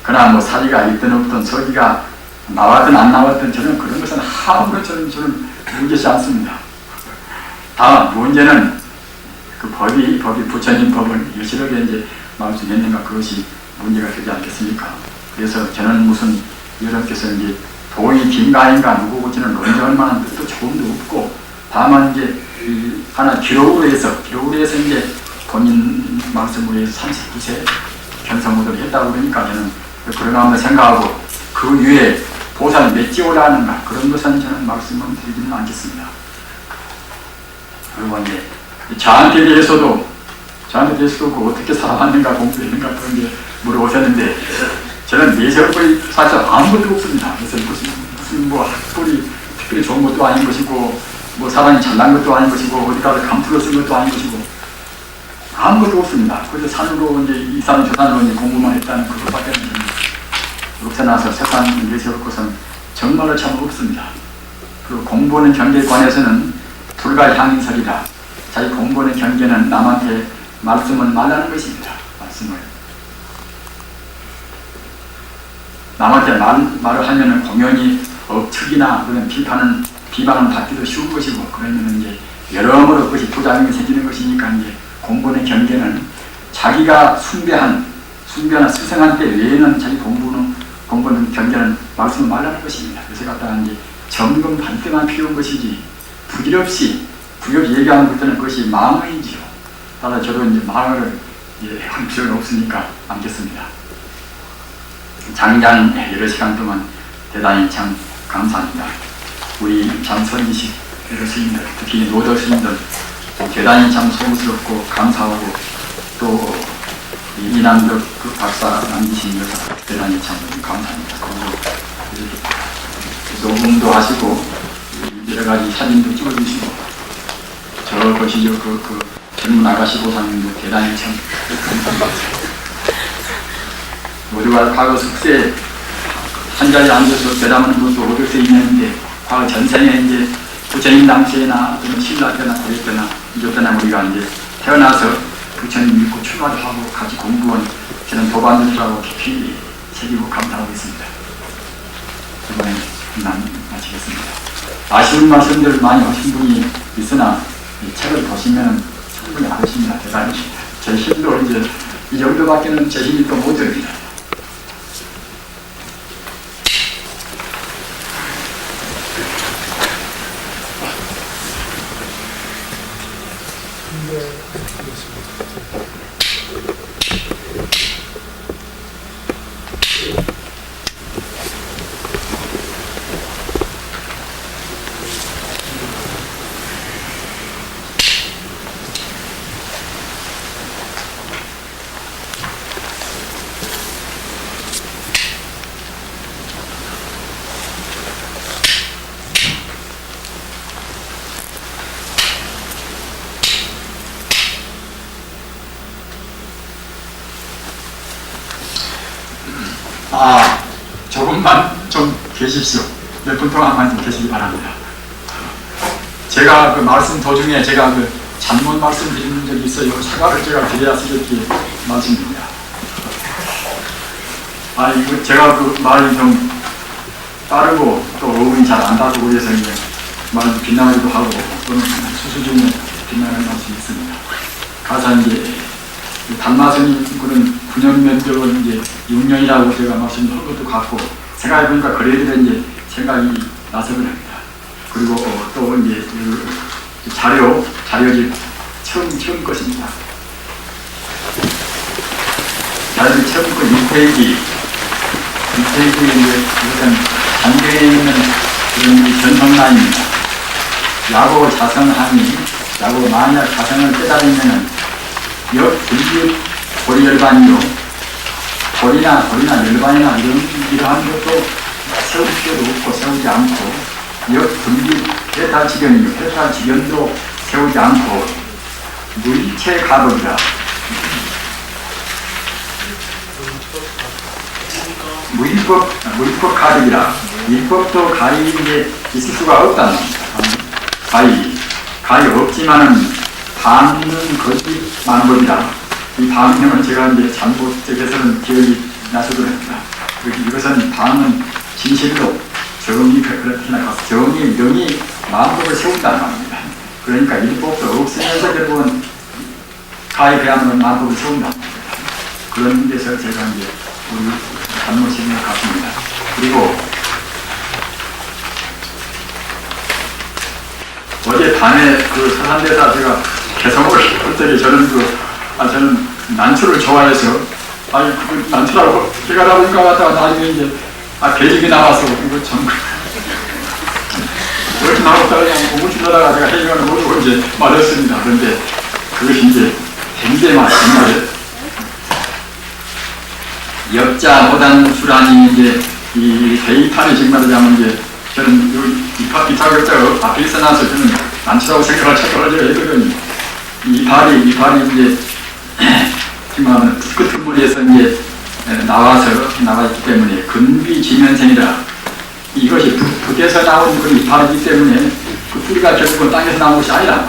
그러나 뭐 사리가 있든 없든 서기가 나왔든 안 나왔든 저는 그런 것은 아무런 저는 문제지 않습니다. 다만 문제는 그 법이 부처님 법을 여실하게 이제 말씀했는가, 그것이 문제가 되지 않겠습니까? 그래서 저는 무슨 여러분께서 이제 도의 긴가인가 누구고 저는 논쟁할 만한 뜻도 조금도 없고, 다만 이제 하나 기록으로 해서 이제 본인 말씀으로 해서 39세 견성무도를 했다고 그러니까 저는 그런가 한번 생각하고, 그 위에 보살 몇 지오라 하는가 그런 것은 저는 말씀을 드리지는 않겠습니다. 그리고 이제 저한테 대해서도 그 어떻게 살아왔는가 공부했는가 그런 게 물어보셨는데, 저는 내세울거리 사실 아무것도 없습니다. 그래서 무슨 뭐 학벌이 특별히 좋은 것도 아닌 것이고, 뭐 사람이 잘난 것도 아닌 것이고, 어디 가서 감투를 쓴 것도 아닌 것이고, 아무것도 없습니다. 그래서 산으로 이제 이 산 저 산으로 이제 공부만 했다는 그것밖에 그렇게 나서 세상 내세울 것은 정말로 참 없습니다. 그리고 공부하는 경계에 관해서는 불가향인설이다. 자기 공부하는 경계는 남한테 말씀을 말라는 것입니다. 말씀을. 남한테 말을 하면은 공연히 억측이나 그런 비판은 받기도 쉬운 것이고, 그러면 이제 여러모로 그것이 부작용이 생기는 것이니까, 이제 공부하는 경계는 자기가 숭배한 스승한 때 외에는 자기 공부하는 경계는 말씀을 말라는 것입니다. 그래서 갖다가 이제 점검 반때만 필요한 것이지, 부질없이 얘기하는 것들은 그것이 망언이지요. 따라 저도 이제 망언을 할 필요는 없으니까 않겠습니다. 장장 여러 시간 동안 대단히 참 감사합니다. 우리 참 선지식 여러 스님들, 특히 노도 스님들 대단히 참 소스럽고 감사하고, 또 이남덕 그 박사 남기신 여사 대단히 참 감사합니다. 그리고 녹음도 하시고 여러 가지 사진도 찍어주시고, 저 보시죠, 그 젊은 아가씨 보상님도 대단히 참 감사합니다. 모두가 과거 숙세에 한 자리에 앉아서 대담하는 것도 오덕세 있는데, 과거 전생에 이제 부처님 당시에나 또는 신라 때나 고려 때나 이조 때나 우리가 이제 태어나서 부처님 믿고 출가도 하고 같이 공부한 저는 도반들하고 깊이 새기고 감사하고 있습니다. 이번에 마치겠습니다. 아쉬운 말씀들 많이 하신 분이 있으나 이 책을 보시면 충분히 아십니다. 대단히 제 힘도 이제 이 정도밖에는 제 힘이 또 못 됩니다. 조금만 좀 계십시오. 몇 분 동안만 좀 계시기 바랍니다. 제가 그 말씀 도중에 제가 그 잘못 말씀드린 적이 있어요. 사과를 제가 드려야 쓰겠기에 말씀드립니다. 이거 제가 그 말이 좀 빠르고 또 어음이 잘 안 닿고 그래서 이제 말이 빗나가기도 하고, 또는 수수 중에 빗나가는 말씀이 있습니다. 가서 이제 달마스님 그런 9년 면접은 이제 6년이라고 제가 말씀한 것도 같고, 생각해보니까 그래야 이제 생각이 나서 그럽니다. 그리고 또 이제 자료집 처음 것입니다. 자료집 처음 거 6페이지 이제 이것은 단계에 있는 그런 전성란입니다. 야고 자성하니, 야고 만약 자성을 깨달으면은 역불교 고리열반이요, 고리나 열반이나 이러한 것도 세울 필요도 없고 세우지 않고, 역불교 해탈지견이요, 해탈지견도 세우지 않고, 무일체 가법이라, 무일법 가득이라, 일법도 가리인 게 있을 수가 없다는 겁니다. 가리 없지만은 반은 거짓 만법이라, 이 반명은 제가 이제 잘못해서는 기억이 나서 그럽니다. 이것은 다음은 진실로 정이 그렇게 나가서 정이 명이 마음법을 세운다는 말입니다. 그러니까 율법도 없으면서 결국은 가에 그야말로 마음법을 세운다는 말입니다. 그런 데서 제가 이제 우리 잘못인 것 같습니다. 그리고 어제 밤에 그 서산대사 제가 개성을 할 때 저는 난초를 좋아해서 그 난초라고 제가 나오니까 왔다가 나중에 이제 배직이 나와서 이거 참 이렇게 나왔다가 그냥 공부 주다가 제가 해결을 못하고 이제 말했습니다. 그런데 그것이 이제 굉장히 많습니다. 역자보단수라니 이제 이 데이터를 지금 말하자면 이제 저는 이파 역자가 앞에 있어놔서 저는 난초라고 생각을 착각을 했거든요. 이발이 이제 지금 끝머리에서 이제 나와있기 때문에 근비지면생이다. 이것이 북에서 나온 그 이파이기 때문에 그 뿌리가 결국은 땅에서 나온 것이 아니라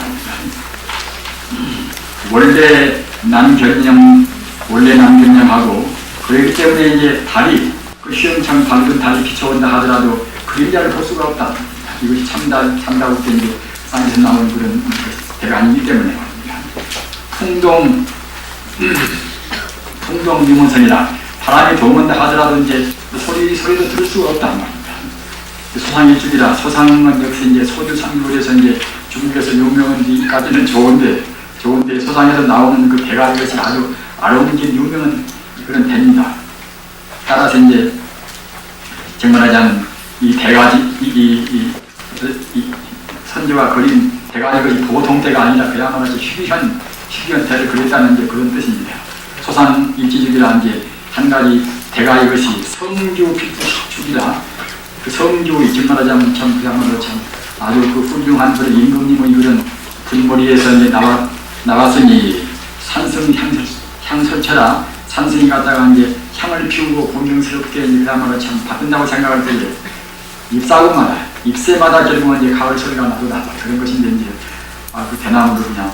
원래 남견념하고 그렇기 때문에 이제 달이 그 시험창 밝은 달이 비춰온다 하더라도 그림자를 볼 수가 없다. 이것이 참다고 이제 땅에서 나온 그런 대가 아니기 때문에 풍동유문선이라 바람이 도문다 하더라도 이제 소리도 들을 수가 없단 말입니다. 소상일주기라 소상은 역시 이제 소주상률에서 이제 중국에서 유명한지까지는 좋은데 소상에서 나오는 그 배가 이것이 아주 아름다운 유명한 그런 배입니다. 따라서 이제 정말하자면 이 대가지 이 선지와 그린 대가 이것이 보통 대가 아니라 그야말로 희귀한 대를 그렸다는 이제 그런 뜻입니다. 소상일지주기라 이제 한 가지 대가 이것이 성주 비축이라 그 성주 정말하자면 참 그야말로 참 아주 그 훌륭한 그런 임금님의 그런 분머리에서 이제 나왔으니 산성 향설처라 산성이 갖다가 이제 향을 피우고 공명스럽게 이제 그야말로 참 받는다고 생각할 때에 잎사구마다 잎새마다 결국은 이제 가을 소리가 나도 나다 그런 것인데 이제 그 대나무를 그냥